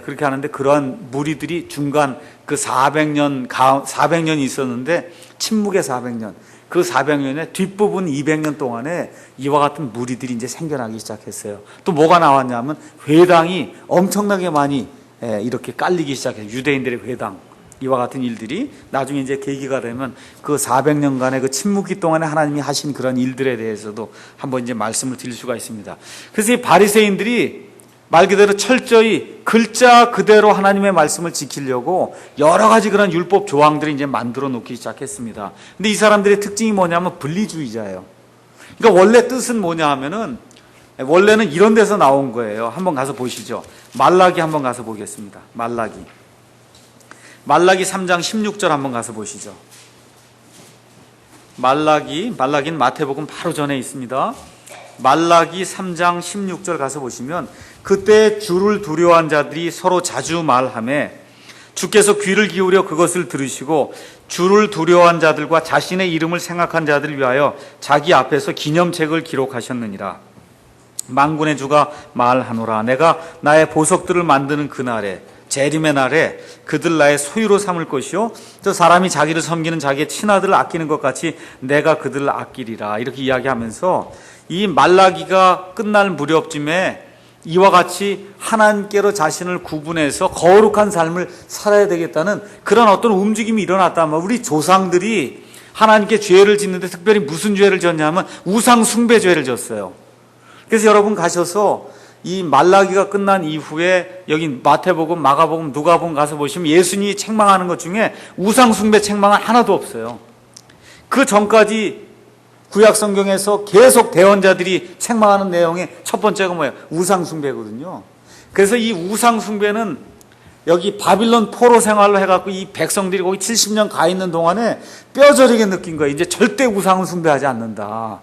그렇게 하는데 그러한 무리들이 중간 그 400년이 있었는데 침묵의 400년. 그 400년의 뒷부분 200년 동안에 이와 같은 무리들이 이제 생겨나기 시작했어요. 또 뭐가 나왔냐면 회당이 엄청나게 많이 이렇게 깔리기 시작해요. 유대인들의 회당. 이와 같은 일들이 나중에 이제 계기가 되면 그 400년간의 그 침묵기 동안에 하나님이 하신 그런 일들에 대해서도 한번 이제 말씀을 드릴 수가 있습니다. 그래서 이 바리새인들이 말 그대로 철저히 글자 그대로 하나님의 말씀을 지키려고 여러 가지 그런 율법 조항들을 이제 만들어 놓기 시작했습니다. 근데 이 사람들의 특징이 뭐냐면 분리주의자예요. 그러니까 원래 뜻은 뭐냐 하면은 원래는 이런 데서 나온 거예요. 한번 가서 보시죠. 말라기 한번 가서 보겠습니다. 말라기 3장 16절 한번 가서 보시죠. 말라기는 마태복음 바로 전에 있습니다. 말라기 3장 16절 가서 보시면 그때 주를 두려워한 자들이 서로 자주 말하며 주께서 귀를 기울여 그것을 들으시고 주를 두려워한 자들과 자신의 이름을 생각한 자들을 위하여 자기 앞에서 기념책을 기록하셨느니라. 만군의 주가 말하노라. 내가 나의 보석들을 만드는 그날에 재림의 날에 그들 나의 소유로 삼을 것이요 저 사람이 자기를 섬기는 자기의 친아들을 아끼는 것 같이 내가 그들을 아끼리라. 이렇게 이야기하면서 이 말라기가 끝날 무렵쯤에 이와 같이 하나님께로 자신을 구분해서 거룩한 삶을 살아야 되겠다는 그런 어떤 움직임이 일어났다면 우리 조상들이 하나님께 죄를 짓는데 특별히 무슨 죄를 졌냐면 우상 숭배 죄를 졌어요. 그래서 여러분 가셔서 이 말라기가 끝난 이후에 여기 마태복음, 마가복음, 누가복음 가서 보시면 예수님이 책망하는 것 중에 우상 숭배 책망은 하나도 없어요. 그 전까지 구약 성경에서 계속 대언자들이 책망하는 내용의 첫 번째가 뭐예요? 우상 숭배거든요. 그래서 이 우상 숭배는 여기 바빌론 포로 생활로 해갖고 이 백성들이 거기 70년 가 있는 동안에 뼈저리게 느낀 거예요. 이제 절대 우상을 숭배하지 않는다.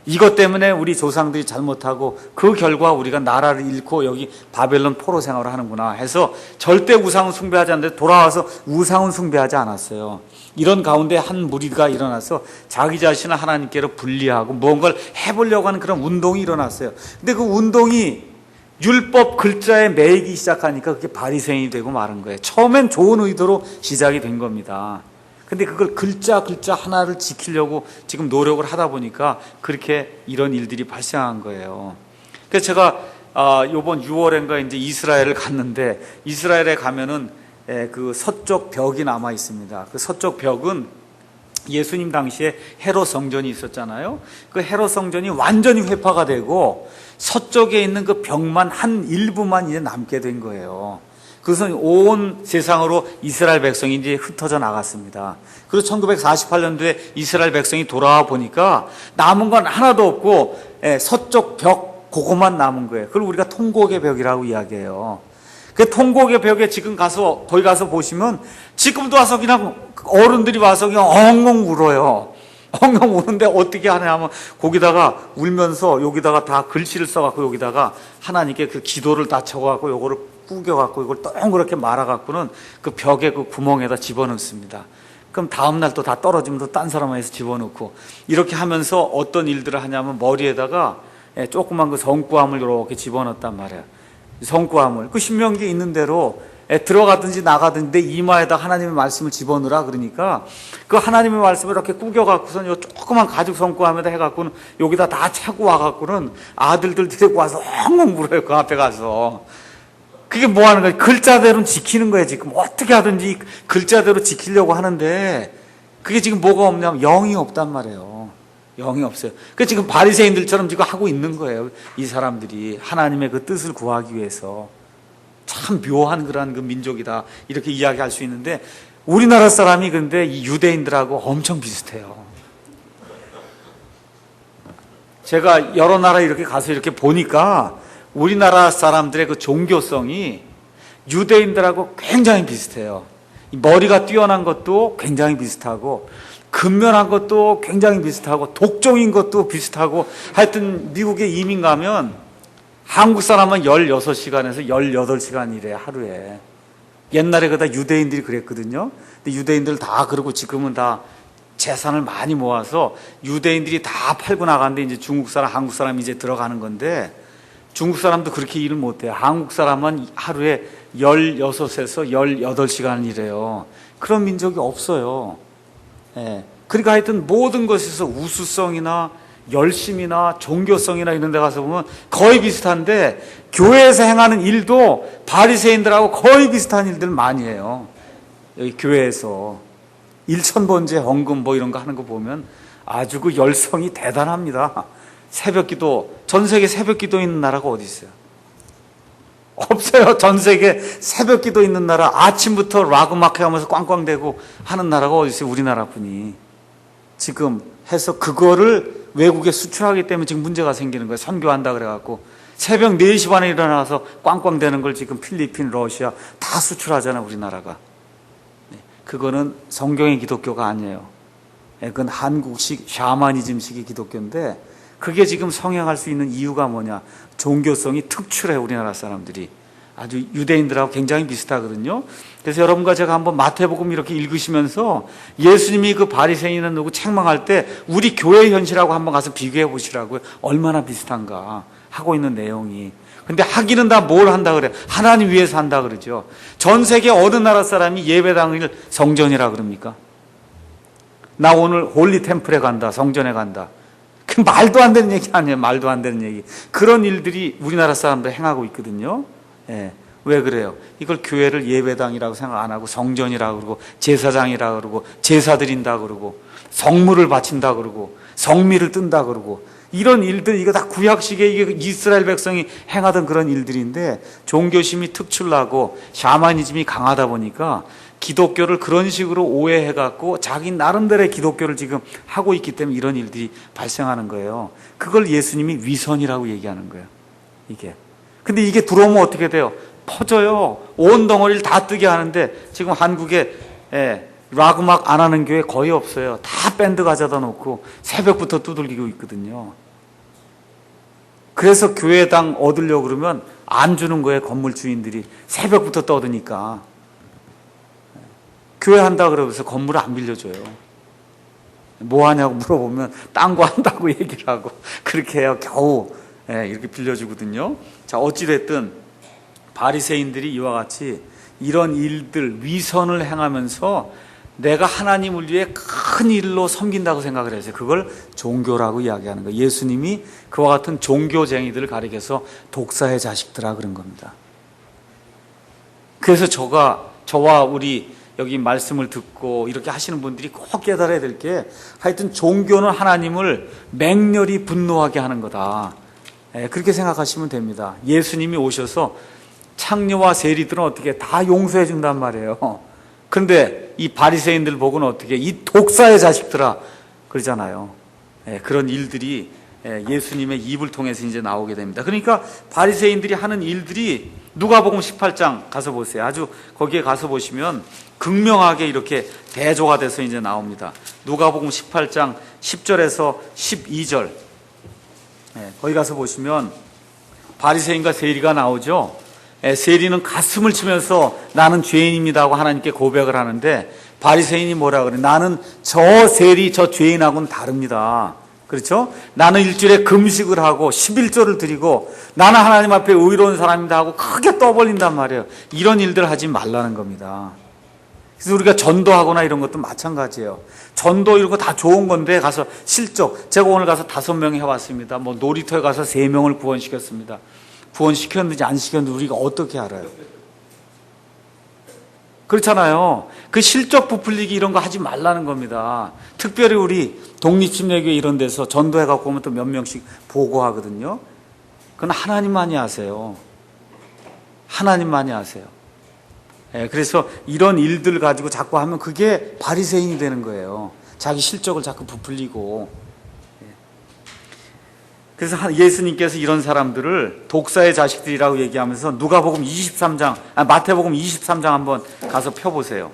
이것 때문에 우리 조상들이 잘못하고 그 결과 우리가 나라를 잃고 여기 바벨론 포로 생활을 하는구나 해서 절대 우상은 숭배하지 않는데 돌아와서 우상은 숭배하지 않았어요. 이런 가운데 한 무리가 일어나서 자기 자신을 하나님께로 분리하고 무언가를 해보려고 하는 그런 운동이 일어났어요. 근데 그 운동이 율법 글자에 매이기 시작하니까 그게 바리새인이 되고 마른 거예요. 처음엔 좋은 의도로 시작이 된 겁니다. 근데 그걸 글자 하나를 지키려고 지금 노력을 하다 보니까 그렇게 이런 일들이 발생한 거예요. 그래서 제가 요번 6월인가 이제 이스라엘을 갔는데, 이스라엘에 가면은 그 서쪽 벽이 남아 있습니다. 그 서쪽 벽은 예수님 당시에 헤롯 성전이 있었잖아요. 그 헤롯 성전이 완전히 회파가 되고 서쪽에 있는 그 벽만 한 일부만 이제 남게 된 거예요. 그것은 온 세상으로 이스라엘 백성이 이제 흩어져 나갔습니다. 그리고 1948년도에 이스라엘 백성이 돌아와 보니까 남은 건 하나도 없고 서쪽 벽 그것만 남은 거예요. 그걸 우리가 통곡의 벽이라고 이야기해요. 그 통곡의 벽에 지금 가서 거기 가서 보시면 지금도 와서 그냥 어른들이 와서 그냥 엉엉 울어요. 엉엉 우는데 어떻게 하냐 하면 거기다가 울면서 여기다가 다 글씨를 써갖고 여기다가 하나님께 그 기도를 다 적어갖고 요거를 구겨갖고 이걸 동그랗게 말아갖고는 그 벽에 그 구멍에다 집어넣습니다. 그럼 다음날 또 다 떨어지면 또 딴 사람에서 집어넣고 이렇게 하면서 어떤 일들을 하냐면 머리에다가 조그만 그 성구함을 이렇게 집어넣었단 말이에요. 성구함을. 그 신명기에 있는 대로 들어가든지 나가든지 내 이마에다 하나님의 말씀을 집어넣으라 그러니까 그 하나님의 말씀을 이렇게 구겨갖고선 요 조그만 가죽 성구함에다 해갖고는 여기다 다 차고 와갖고는 아들들 데리고 와서 엉엉 울어요. 그 앞에 가서. 그게 뭐 하는 거예요? 글자대로는 지키는 거예요. 지금 어떻게 하든지 글자대로 지키려고 하는데 그게 지금 뭐가 없냐면 영이 없단 말이에요. 영이 없어요. 그 지금 바리새인들처럼 지금 하고 있는 거예요. 이 사람들이 하나님의 그 뜻을 구하기 위해서. 참 묘한 그런 그 민족이다 이렇게 이야기할 수 있는데 우리나라 사람이 근데 이 유대인들하고 엄청 비슷해요. 제가 여러 나라 이렇게 가서 이렇게 보니까 우리나라 사람들의 그 종교성이 유대인들하고 굉장히 비슷해요. 머리가 뛰어난 것도 굉장히 비슷하고 근면한 것도 굉장히 비슷하고 독종인 것도 비슷하고 하여튼 미국에 이민 가면 한국 사람은 16시간에서 18시간 일해요, 하루에. 옛날에 그다 유대인들이 그랬거든요. 근데 유대인들 다 그러고 지금은 다 재산을 많이 모아서 유대인들이 다 팔고 나가는데 이제 중국 사람, 한국 사람이 이제 들어가는 건데 중국 사람도 그렇게 일을 못 해요. 한국 사람은 하루에 16에서 18시간 일해요. 그런 민족이 없어요. 예. 그러니까 하여튼 모든 것에서 우수성이나 열심이나 종교성이나 이런 데 가서 보면 거의 비슷한데 교회에서 행하는 일도 바리새인들하고 거의 비슷한 일들을 많이 해요. 여기 교회에서 일천번제 헌금 뭐 이런 거 하는 거 보면 아주 그 열성이 대단합니다. 새벽기도, 전 세계 새벽기도 있는 나라가 어디 있어요? 없어요. 전 세계 새벽기도 있는 나라, 아침부터 락음악회 하면서 꽝꽝대고 하는 나라가 어디 있어요? 우리나라뿐이. 지금 해서 그거를 외국에 수출하기 때문에 지금 문제가 생기는 거예요. 선교한다 그래갖고 새벽 4시 반에 일어나서 꽝꽝대는 걸 지금 필리핀, 러시아 다 수출하잖아요, 우리나라가. 그거는 성경의 기독교가 아니에요. 그건 한국식 샤머니즘식의 기독교인데 그게 지금 성행할 수 있는 이유가 뭐냐? 종교성이 특출해요, 우리나라 사람들이. 아주 유대인들하고 굉장히 비슷하거든요. 그래서 여러분과 제가 한번 마태복음 이렇게 읽으시면서 예수님이 그 바리새인은 누구 책망할 때 우리 교회 현실하고 한번 가서 비교해 보시라고요. 얼마나 비슷한가 하고 있는 내용이. 근데 하기는 다 뭘 한다 그래요? 하나님 위해서 한다 그러죠. 전 세계 어느 나라 사람이 예배당을 성전이라 그럽니까? 나 오늘 홀리 템플에 간다, 성전에 간다. 그 말도 안 되는 얘기 아니에요. 말도 안 되는 얘기. 그런 일들이 우리나라 사람들 행하고 있거든요. 예. 왜 그래요? 이걸 교회를 예배당이라고 생각 안 하고 성전이라고 그러고 제사장이라고 그러고 제사 드린다 그러고 성물을 바친다 그러고 성미를 뜬다 그러고 이런 일들, 이거 다 구약식의 이게 이스라엘 백성이 행하던 그런 일들인데 종교심이 특출나고 샤머니즘이 강하다 보니까 기독교를 그런 식으로 오해해갖고 자기 나름대로의 기독교를 지금 하고 있기 때문에 이런 일들이 발생하는 거예요. 그걸 예수님이 위선이라고 얘기하는 거예요. 이게. 근데 이게 들어오면 어떻게 돼요? 퍼져요. 온 덩어리를 다 뜨게 하는데 지금 한국에 락 음악 안 하는 교회 거의 없어요. 다 밴드 가져다 놓고 새벽부터 두들기고 있거든요. 그래서 교회당 얻으려고 그러면 안 주는 거예요. 건물 주인들이 새벽부터 떠드니까. 교회 한다 그러면서 건물을 안 빌려줘요. 뭐 하냐고 물어보면 딴 거 한다고 얘기를 하고 그렇게 해요. 겨우 이렇게 빌려주거든요. 자, 어찌됐든 바리새인들이 이와 같이 이런 일들, 위선을 행하면서 내가 하나님을 위해 큰 일로 섬긴다고 생각을 해서 그걸 종교라고 이야기하는 거예요. 예수님이 그와 같은 종교쟁이들을 가리켜서 독사의 자식들아 그런 겁니다. 그래서 저와 우리 여기 말씀을 듣고 이렇게 하시는 분들이 꼭 깨달아야 될 게 하여튼 종교는 하나님을 맹렬히 분노하게 하는 거다. 그렇게 생각하시면 됩니다. 예수님이 오셔서 창녀와 세리들은 어떻게 다 용서해 준단 말이에요. 그런데 이 바리새인들 보고는 어떻게 이 독사의 자식들아 그러잖아요. 그런 일들이 예수님의 입을 통해서 이제 나오게 됩니다. 그러니까 바리새인들이 하는 일들이 누가복음 18장 가서 보세요. 아주 거기에 가서 보시면 극명하게 이렇게 대조가 돼서 이제 나옵니다. 누가복음 18장 10절에서 12절. 거기 가서 보시면 바리새인과 세리가 나오죠. 세리는 가슴을 치면서 나는 죄인입니다 하고 하나님께 고백을 하는데 바리새인이 뭐라 그래? 나는 저 세리, 저 죄인하고는 다릅니다. 그렇죠? 나는 일주일에 금식을 하고 11조를 드리고 나는 하나님 앞에 의로운 사람입니다 하고 크게 떠벌린단 말이에요. 이런 일들 하지 말라는 겁니다. 그래서 우리가 전도하거나 이런 것도 마찬가지예요. 전도 이런 거 다 좋은 건데 가서 실적, 제가 오늘 가서 5명 해왔습니다. 뭐 놀이터에 가서 3명을 구원시켰습니다. 구원시켰는지 안 시켰는지 우리가 어떻게 알아요? 그렇잖아요. 그 실적 부풀리기 이런 거 하지 말라는 겁니다. 특별히 우리 독립침례교회 이런 데서 전도해갖고 오면 또 몇 명씩 보고하거든요. 그건 하나님만이 아세요. 하나님만이 아세요. 그래서 이런 일들 가지고 자꾸 하면 그게 바리새인이 되는 거예요. 자기 실적을 자꾸 부풀리고. 그래서 예수님께서 이런 사람들을 독사의 자식들이라고 얘기하면서 누가복음 23장, 마태복음 23장 한번 가서 펴보세요.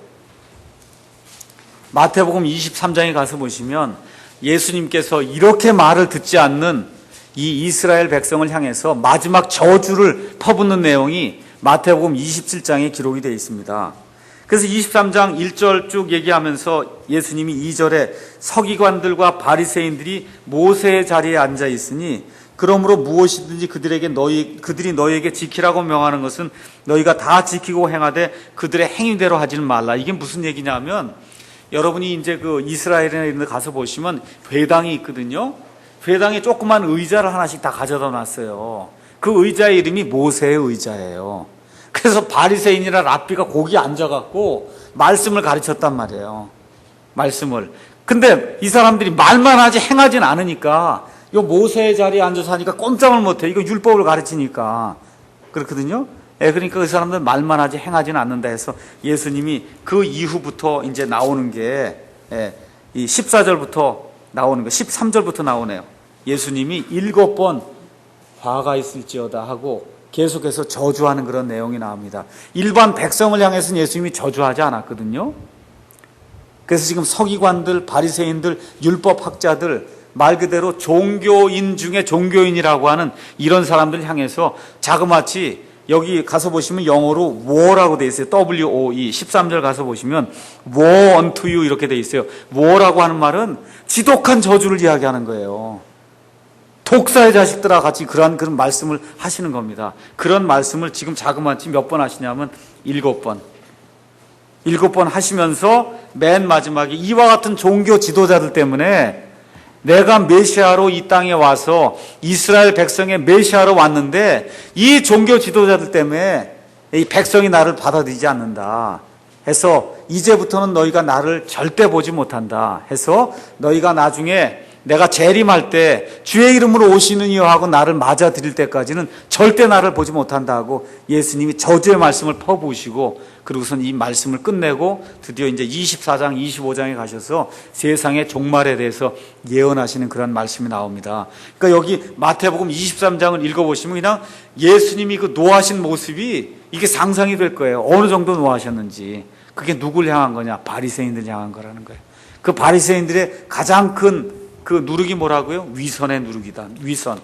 마태복음 23장에 가서 보시면 예수님께서 이렇게 말을 듣지 않는 이 이스라엘 백성을 향해서 마지막 저주를 퍼붓는 내용이 마태복음 27장에 기록이 되어 있습니다. 그래서 23장 1절 쭉 얘기하면서 예수님이 2절에 서기관들과 바리새인들이 모세의 자리에 앉아 있으니 그러므로 무엇이든지 그들이 너희에게 지키라고 명하는 것은 너희가 다 지키고 행하되 그들의 행위대로 하지는 말라. 이게 무슨 얘기냐면 여러분이 이제 그 이스라엘에 있는 데 가서 보시면 회당이 있거든요. 회당에 조그만 의자를 하나씩 다 가져다 놨어요. 그 의자의 이름이 모세의 의자예요. 그래서 바리새인이나 랍비가 거기 앉아갖고 말씀을 가르쳤단 말이에요. 말씀을. 근데 이 사람들이 말만 하지 행하진 않으니까 이 모세의 자리에 앉아서 하니까 꼼짝을 못해. 이거 율법을 가르치니까. 그렇거든요. 그러니까 그 사람들 말만 하지 행하진 않는다 해서 예수님이 그 이후부터 이제 나오는 게 이 14절부터 나오는 거, 13절부터 나오네요. 예수님이 7번 화가 있을지어다 하고 계속해서 저주하는 그런 내용이 나옵니다. 일반 백성을 향해서는 예수님이 저주하지 않았거든요. 그래서 지금 서기관들, 바리새인들, 율법학자들, 말 그대로 종교인 중에 종교인이라고 하는 이런 사람들 향해서 자그마치 여기 가서 보시면 영어로 war라고 되어 있어요. W-O-E. 13절 가서 보시면 war unto you 이렇게 되어 있어요. war라고 하는 말은 지독한 저주를 이야기하는 거예요. 독사의 자식들아 같이 그런 말씀을 하시는 겁니다. 그런 말씀을 지금 자그마치 몇 번 하시냐면 7번. 7번 하시면서 맨 마지막에 이와 같은 종교 지도자들 때문에 내가 메시아로 이 땅에 와서 이스라엘 백성의 메시아로 왔는데 이 종교 지도자들 때문에 이 백성이 나를 받아들이지 않는다 해서 이제부터는 너희가 나를 절대 보지 못한다 해서 너희가 나중에 내가 재림할 때 주의 이름으로 오시는 이여 하고 나를 맞아 드릴 때까지는 절대 나를 보지 못한다 하고 예수님이 저주의 말씀을 퍼부으시고 그리고선 이 말씀을 끝내고 드디어 이제 24장, 25장에 가셔서 세상의 종말에 대해서 예언하시는 그런 말씀이 나옵니다. 그러니까 여기 마태복음 23장을 읽어보시면 그냥 예수님이 그 노하신 모습이 이게 상상이 될 거예요. 어느 정도 노하셨는지. 그게 누굴 향한 거냐? 바리새인들 향한 거라는 거예요. 그 바리새인들의 가장 큰 그 누룩이 뭐라고요? 위선의 누룩이다. 위선.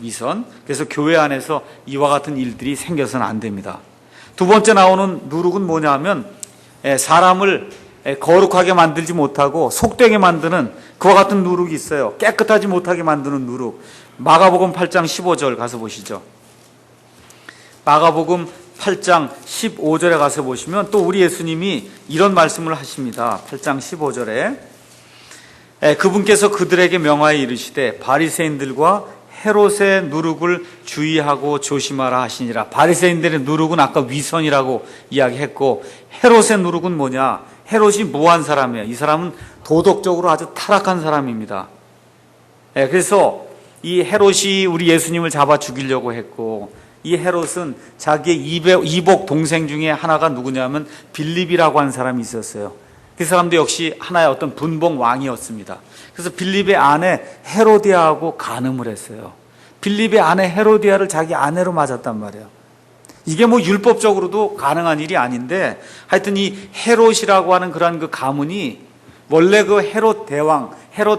위선. 그래서 교회 안에서 이와 같은 일들이 생겨서는 안 됩니다. 두 번째 나오는 누룩은 뭐냐 하면 사람을 거룩하게 만들지 못하고 속되게 만드는 그와 같은 누룩이 있어요. 깨끗하지 못하게 만드는 누룩. 마가복음 8장 15절 가서 보시죠. 마가복음 8장 15절에 가서 보시면 또 우리 예수님이 이런 말씀을 하십니다. 8장 15절에 그분께서 그들에게 명하여 이르시되 바리새인들과 헤롯의 누룩을 주의하고 조심하라 하시니라. 바리새인들의 누룩은 아까 위선이라고 이야기했고 헤롯의 누룩은 뭐냐? 헤롯이 뭐한 사람이에요? 이 사람은 도덕적으로 아주 타락한 사람입니다. 그래서 이 헤롯이 우리 예수님을 잡아 죽이려고 했고 이 헤롯은 자기의 이복 동생 중에 하나가 누구냐면 빌립이라고 하는 사람이 있었어요. 그 사람도 역시 하나의 어떤 분봉 왕이었습니다. 그래서 빌립의 아내 헤로디아하고 간음을 했어요. 빌립의 아내 헤로디아를 자기 아내로 맞았단 말이에요. 이게 뭐 율법적으로도 가능한 일이 아닌데 하여튼 이 헤롯이라고 하는 그런 그 가문이 원래 그 헤롯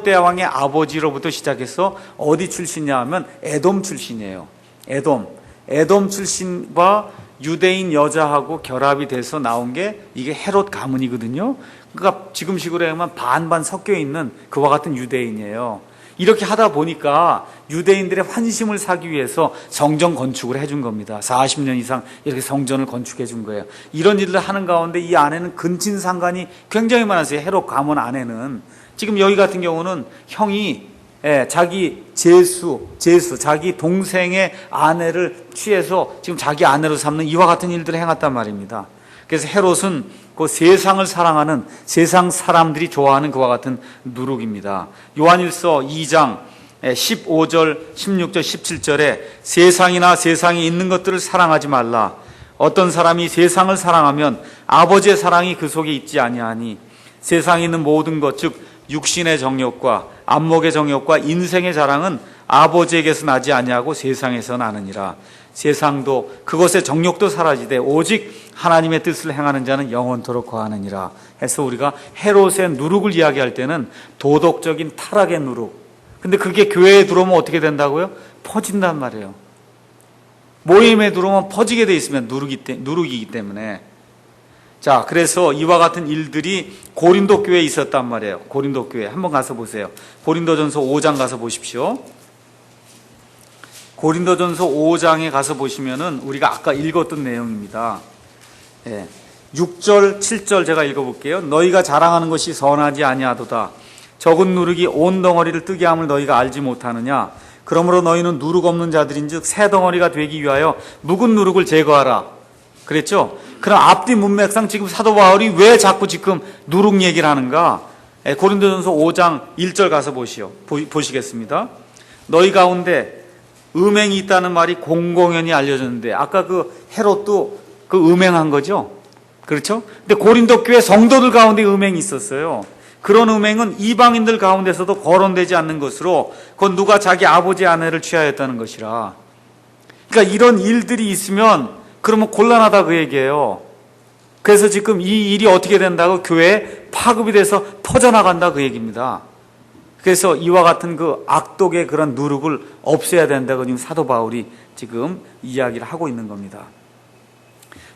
대왕의 아버지로부터 시작해서 어디 출신이냐 하면 에돔 출신이에요. 에돔 출신과 유대인 여자하고 결합이 돼서 나온 게 이게 헤롯 가문이거든요. 그러니까 지금식으로 하면 반반 섞여 있는 그와 같은 유대인이에요. 이렇게 하다 보니까 유대인들의 환심을 사기 위해서 성전 건축을 해준 겁니다. 40년 이상 이렇게 성전을 건축해 준 거예요. 이런 일을 하는 가운데 이 아내는 근친상간이 굉장히 많았어요. 헤롯 가문 아내는. 지금 여기 같은 경우는 형이 자기 자기 동생의 아내를 취해서 지금 자기 아내로 삼는 이와 같은 일들을 행했단 말입니다. 그래서 헤롯은 그 세상을 사랑하는 세상 사람들이 좋아하는 그와 같은 누룩입니다. 요한일서 2장 15절, 16절, 17절에 세상이나 세상에 있는 것들을 사랑하지 말라. 어떤 사람이 세상을 사랑하면 아버지의 사랑이 그 속에 있지 아니하니 세상에 있는 모든 것, 즉 육신의 정욕과 안목의 정욕과 인생의 자랑은 아버지에게서 나지 아니하고 세상에서 나느니라. 세상도 그것의 정욕도 사라지되 오직 하나님의 뜻을 행하는 자는 영원토록 거하느니라. 해서 우리가 헤롯의 누룩을 이야기할 때는 도덕적인 타락의 누룩. 근데 그게 교회에 들어오면 어떻게 된다고요? 퍼진단 말이에요. 모임에 들어오면 퍼지게 돼 있으면 누룩이기 때문에. 자, 그래서 이와 같은 일들이 고린도 교회에 있었단 말이에요. 고린도 교회 한번 가서 보세요. 고린도전서 5장 가서 보십시오. 고린도전서 5장에 가서 보시면은 우리가 아까 읽었던 내용입니다. 6절, 7절 제가 읽어볼게요. 너희가 자랑하는 것이 선하지 아니하도다. 적은 누룩이 온 덩어리를 뜨게 함을 너희가 알지 못하느냐. 그러므로 너희는 누룩 없는 자들인즉 새 덩어리가 되기 위하여 묵은 누룩을 제거하라. 그랬죠? 그럼 앞뒤 문맥상 지금 사도 바울이 왜 자꾸 지금 누룩 얘기를 하는가? 고린도전서 5장 1절 가서 보시겠습니다. 너희 가운데 음행이 있다는 말이 공공연히 알려졌는데 아까 그 헤롯도 그 음행한 거죠. 그렇죠? 근데 고린도 교회 성도들 가운데 음행이 있었어요. 그런 음행은 이방인들 가운데서도 거론되지 않는 것으로 그건 누가 자기 아버지 아내를 취하였다는 것이라. 그러니까 이런 일들이 있으면 그러면 곤란하다 그 얘기예요. 그래서 지금 이 일이 어떻게 된다고 교회에 파급이 돼서 퍼져나간다 그 얘기입니다. 그래서 이와 같은 그 악독의 그런 누룩을 없애야 된다고 지금 사도 바울이 지금 이야기를 하고 있는 겁니다.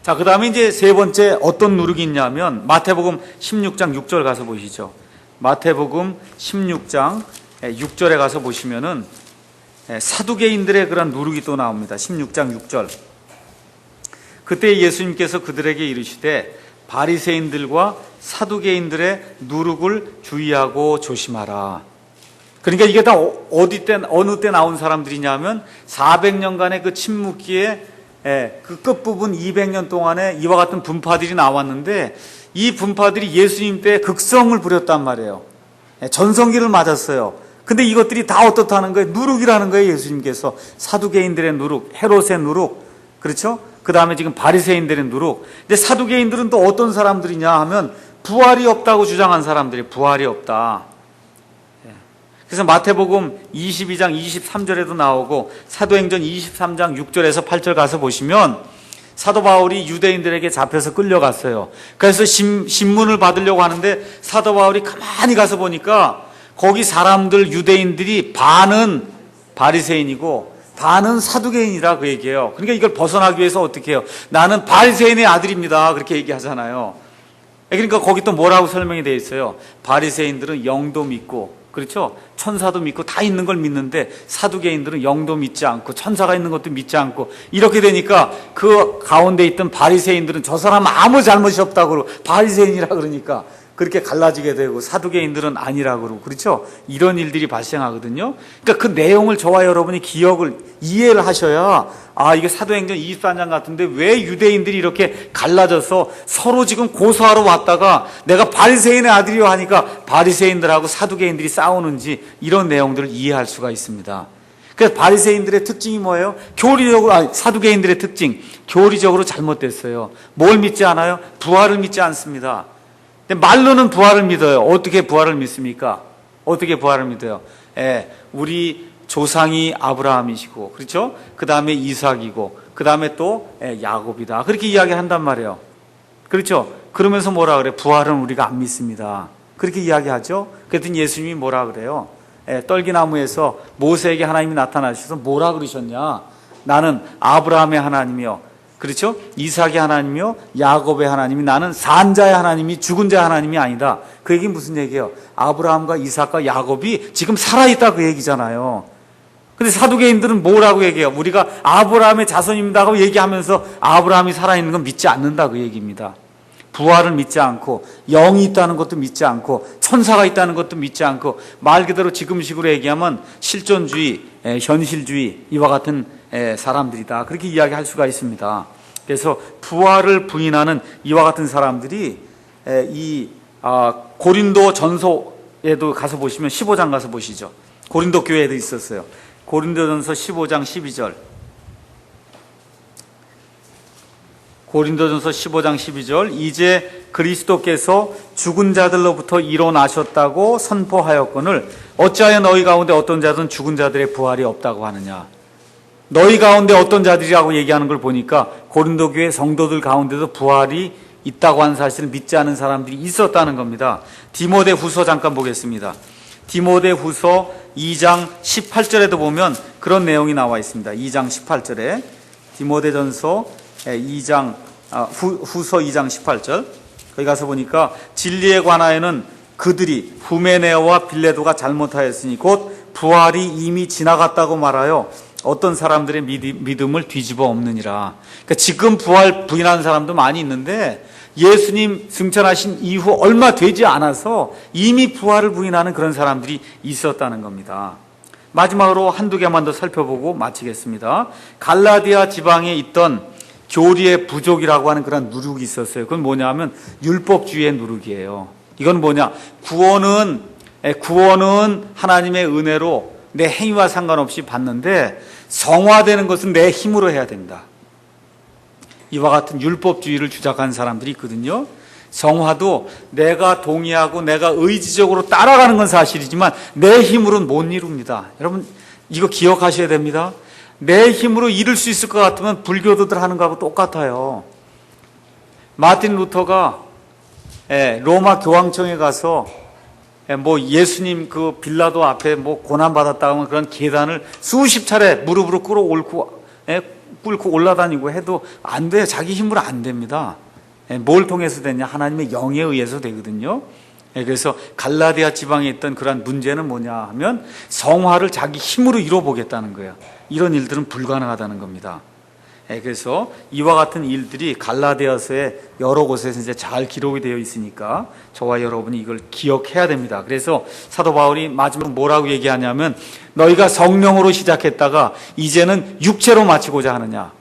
자, 그 다음에 이제 세 번째 어떤 누룩이 있냐면 마태복음 16장 6절 가서 보시죠. 마태복음 16장 6절에 가서 보시면은 사두개인들의 그런 누룩이 또 나옵니다. 16장 6절. 그때 예수님께서 그들에게 이르시되 바리새인들과 사두개인들의 누룩을 주의하고 조심하라. 그러니까 이게 다 어느 때 나온 사람들이냐면 400년간의 그 침묵기에 그 끝부분 200년 동안에 이와 같은 분파들이 나왔는데 이 분파들이 예수님 때 극성을 부렸단 말이에요. 전성기를 맞았어요. 근데 이것들이 다 어떻다는 거예요? 누룩이라는 거예요. 예수님께서 사두개인들의 누룩, 헤롯의 누룩, 그렇죠? 그 다음에 지금 바리새인들의 누룩. 근데 사두개인들은 또 어떤 사람들이냐 하면 부활이 없다고 주장한 사람들이 부활이 없다. 그래서 마태복음 22장 23절에도 나오고 사도행전 23장 6절에서 8절 가서 보시면 사도 바울이 유대인들에게 잡혀서 끌려갔어요. 그래서 신문을 받으려고 하는데 사도 바울이 가만히 가서 보니까 거기 사람들 유대인들이 반은 바리새인이고 반은 사두개인이라 그 얘기예요. 그러니까 이걸 벗어나기 위해서 어떻게 해요? 나는 바리새인의 아들입니다. 그렇게 얘기하잖아요. 그러니까 거기 또 뭐라고 설명이 되어 있어요? 바리새인들은 영도 믿고, 그렇죠? 천사도 믿고 다 있는 걸 믿는데 사두개인들은 영도 믿지 않고 천사가 있는 것도 믿지 않고, 이렇게 되니까 그 가운데 있던 바리새인들은 저 사람 아무 잘못이 없다고 그러고 바리새인이라 그러니까 그렇게 갈라지게 되고 사두개인들은 아니라고 그러고, 그렇죠? 이런 일들이 발생하거든요. 그러니까 그 내용을 저와 여러분이 이해를 하셔야, 아, 이게 사도행전 24장 같은데 왜 유대인들이 이렇게 갈라져서 서로 지금 고소하러 왔다가 내가 바리새인의 아들이요 하니까 바리새인들하고 사두개인들이 싸우는지, 이런 내용들을 이해할 수가 있습니다. 그래서 바리새인들의 특징이 뭐예요? 사두개인들의 특징, 교리적으로 잘못됐어요. 뭘 믿지 않아요? 부활을 믿지 않습니다. 근데 말로는 부활을 믿어요. 어떻게 부활을 믿습니까? 어떻게 부활을 믿어요? 우리 조상이 아브라함이시고, 그렇죠? 그 다음에 이삭이고, 그 다음에 또 야곱이다. 그렇게 이야기한단 말이에요. 그렇죠? 그러면서 뭐라 그래? 부활은 우리가 안 믿습니다. 그렇게 이야기하죠? 그랬더니 예수님이 뭐라 그래요? 떨기나무에서 모세에게 하나님이 나타나셔서 뭐라 그러셨냐? 나는 아브라함의 하나님이요, 그렇죠? 이삭의 하나님이요, 야곱의 하나님이, 나는 산 자의 하나님이 죽은 자의 하나님이 아니다. 그 얘기는 무슨 얘기예요? 아브라함과 이삭과 야곱이 지금 살아있다, 그 얘기잖아요. 근데 사두개인들은 뭐라고 얘기해요? 우리가 아브라함의 자손입니다고 얘기하면서 아브라함이 살아있는 건 믿지 않는다, 그 얘기입니다. 부활을 믿지 않고, 영이 있다는 것도 믿지 않고, 천사가 있다는 것도 믿지 않고, 말 그대로 지금식으로 얘기하면 실존주의, 현실주의, 이와 같은 사람들이다. 그렇게 이야기할 수가 있습니다. 그래서 부활을 부인하는 이와 같은 사람들이 고린도 전서에도 가서 보시면 15장 가서 보시죠. 고린도 교회에도 있었어요. 고린도전서 15장 12절. 고린도전서 15장 12절. 이제 그리스도께서 죽은 자들로부터 일어나셨다고 선포하였거늘 어찌하여 너희 가운데 어떤 자든 죽은 자들의 부활이 없다고 하느냐. 너희 가운데 어떤 자들이라고 얘기하는 걸 보니까 고린도 교회 성도들 가운데도 부활이 있다고 하는 사실을 믿지 않은 사람들이 있었다는 겁니다. 디모데 후서 잠깐 보겠습니다. 디모데 후서 2장 18절에도 보면 그런 내용이 나와 있습니다. 2장 18절에 디모데전서 2장 후서 2장 18절, 거기 가서 보니까 진리에 관하여는 그들이 후메네오와 빌레도가 잘못하였으니 곧 부활이 이미 지나갔다고 말하여 어떤 사람들의 믿음을 뒤집어 엎느니라. 그러니까 지금 부활 부인하는 사람도 많이 있는데 예수님 승천하신 이후 얼마 되지 않아서 이미 부활을 부인하는 그런 사람들이 있었다는 겁니다. 마지막으로 한두 개만 더 살펴보고 마치겠습니다. 갈라디아 지방에 있던 교리의 부족이라고 하는 그런 누룩이 있었어요. 그건 뭐냐 하면 율법주의의 누룩이에요. 이건 뭐냐? 구원은 하나님의 은혜로 내 행위와 상관없이 받는데 성화되는 것은 내 힘으로 해야 된다. 이와 같은 율법주의를 주장하는 사람들이 있거든요. 성화도 내가 동의하고 내가 의지적으로 따라가는 건 사실이지만 내 힘으로는 못 이룹니다. 여러분 이거 기억하셔야 됩니다. 내 힘으로 이룰 수 있을 것 같으면 불교도들 하는 거하고 똑같아요. 마틴 루터가 로마 교황청에 가서 예수님 그 빌라도 앞에 고난받았다고 하면 그런 계단을 수십 차례 무릎으로 꿇고 올라다니고 해도 안 돼요. 자기 힘으로 안 됩니다. 뭘 통해서 되냐? 하나님의 영에 의해서 되거든요. 그래서 갈라디아 지방에 있던 그러한 문제는 뭐냐 하면 성화를 자기 힘으로 이뤄보겠다는 거예요. 이런 일들은 불가능하다는 겁니다. 그래서 이와 같은 일들이 갈라디아서의 여러 곳에서 이제 잘 기록이 되어 있으니까 저와 여러분이 이걸 기억해야 됩니다. 그래서 사도 바울이 마지막 뭐라고 얘기하냐면 너희가 성령으로 시작했다가 이제는 육체로 마치고자 하느냐.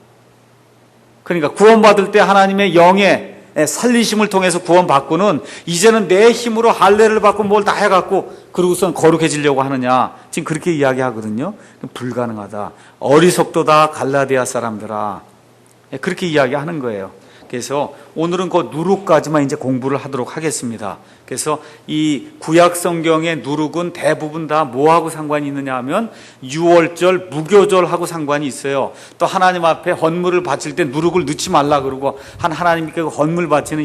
그러니까 구원받을 때 하나님의 영의 살리심을 통해서 구원받고는 이제는 내 힘으로 할례를 받고 뭘 다 해갖고 그러고선 거룩해지려고 하느냐. 지금 그렇게 이야기하거든요. 불가능하다. 어리석도다 갈라디아 사람들아. 그렇게 이야기하는 거예요. 그래서 오늘은 그 누룩까지만 이제 공부를 하도록 하겠습니다. 그래서 이 구약 성경의 누룩은 대부분 다 뭐하고 상관이 있느냐 하면 유월절, 무교절하고 상관이 있어요. 또 하나님 앞에 헌물을 바칠 때 누룩을 넣지 말라 그러고 하나님께 헌물 바치는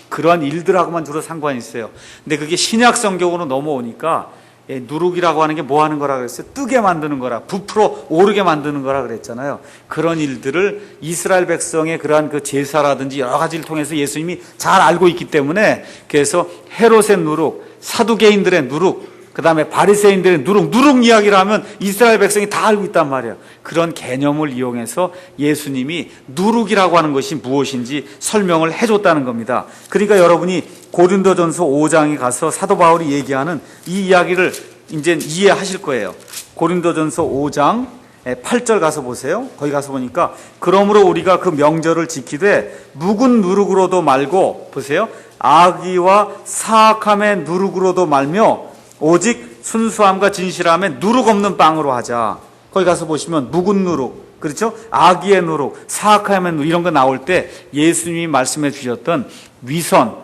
그러한 일들하고만 주로 상관이 있어요. 근데 그게 신약 성경으로 넘어오니까 누룩이라고 하는 게 뭐 하는 거라 그랬어요? 뜨게 만드는 거라, 부풀어 오르게 만드는 거라 그랬잖아요. 그런 일들을 이스라엘 백성의 그러한 그 제사라든지 여러 가지를 통해서 예수님이 잘 알고 있기 때문에 그래서 헤롯의 누룩, 사두개인들의 누룩, 그 다음에 바리새인들의 누룩 이야기를 하면 이스라엘 백성이 다 알고 있단 말이에요. 그런 개념을 이용해서 예수님이 누룩이라고 하는 것이 무엇인지 설명을 해줬다는 겁니다. 그러니까 여러분이 고린도전서 5장에 가서 사도 바울이 얘기하는 이 이야기를 이제 이해하실 거예요. 고린도전서 5장 8절 가서 보세요. 거기 가서 보니까 그러므로 우리가 그 명절을 지키되 묵은 누룩으로도 말고 보세요. 악의와 사악함의 누룩으로도 말며 오직 순수함과 진실함에 누룩 없는 빵으로 하자. 거기 가서 보시면 묵은 누룩, 그렇죠? 악의의 누룩, 사악함의 누룩 이런 거 나올 때 예수님이 말씀해 주셨던 위선,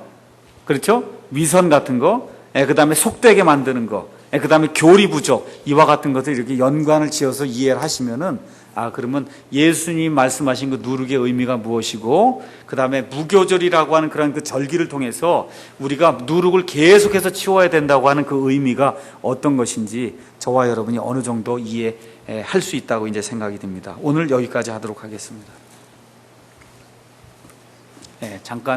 그렇죠? 위선 같은 거, 그 다음에 속되게 만드는 거, 그 다음에 교리 부족 이와 같은 것을 이렇게 연관을 지어서 이해를 하시면은 그러면 예수님이 말씀하신 그 누룩의 의미가 무엇이고 그 다음에 무교절이라고 하는 그런 그 절기를 통해서 우리가 누룩을 계속해서 치워야 된다고 하는 그 의미가 어떤 것인지 저와 여러분이 어느 정도 이해할 수 있다고 이제 생각이 듭니다. 오늘 여기까지 하도록 하겠습니다. 잠깐.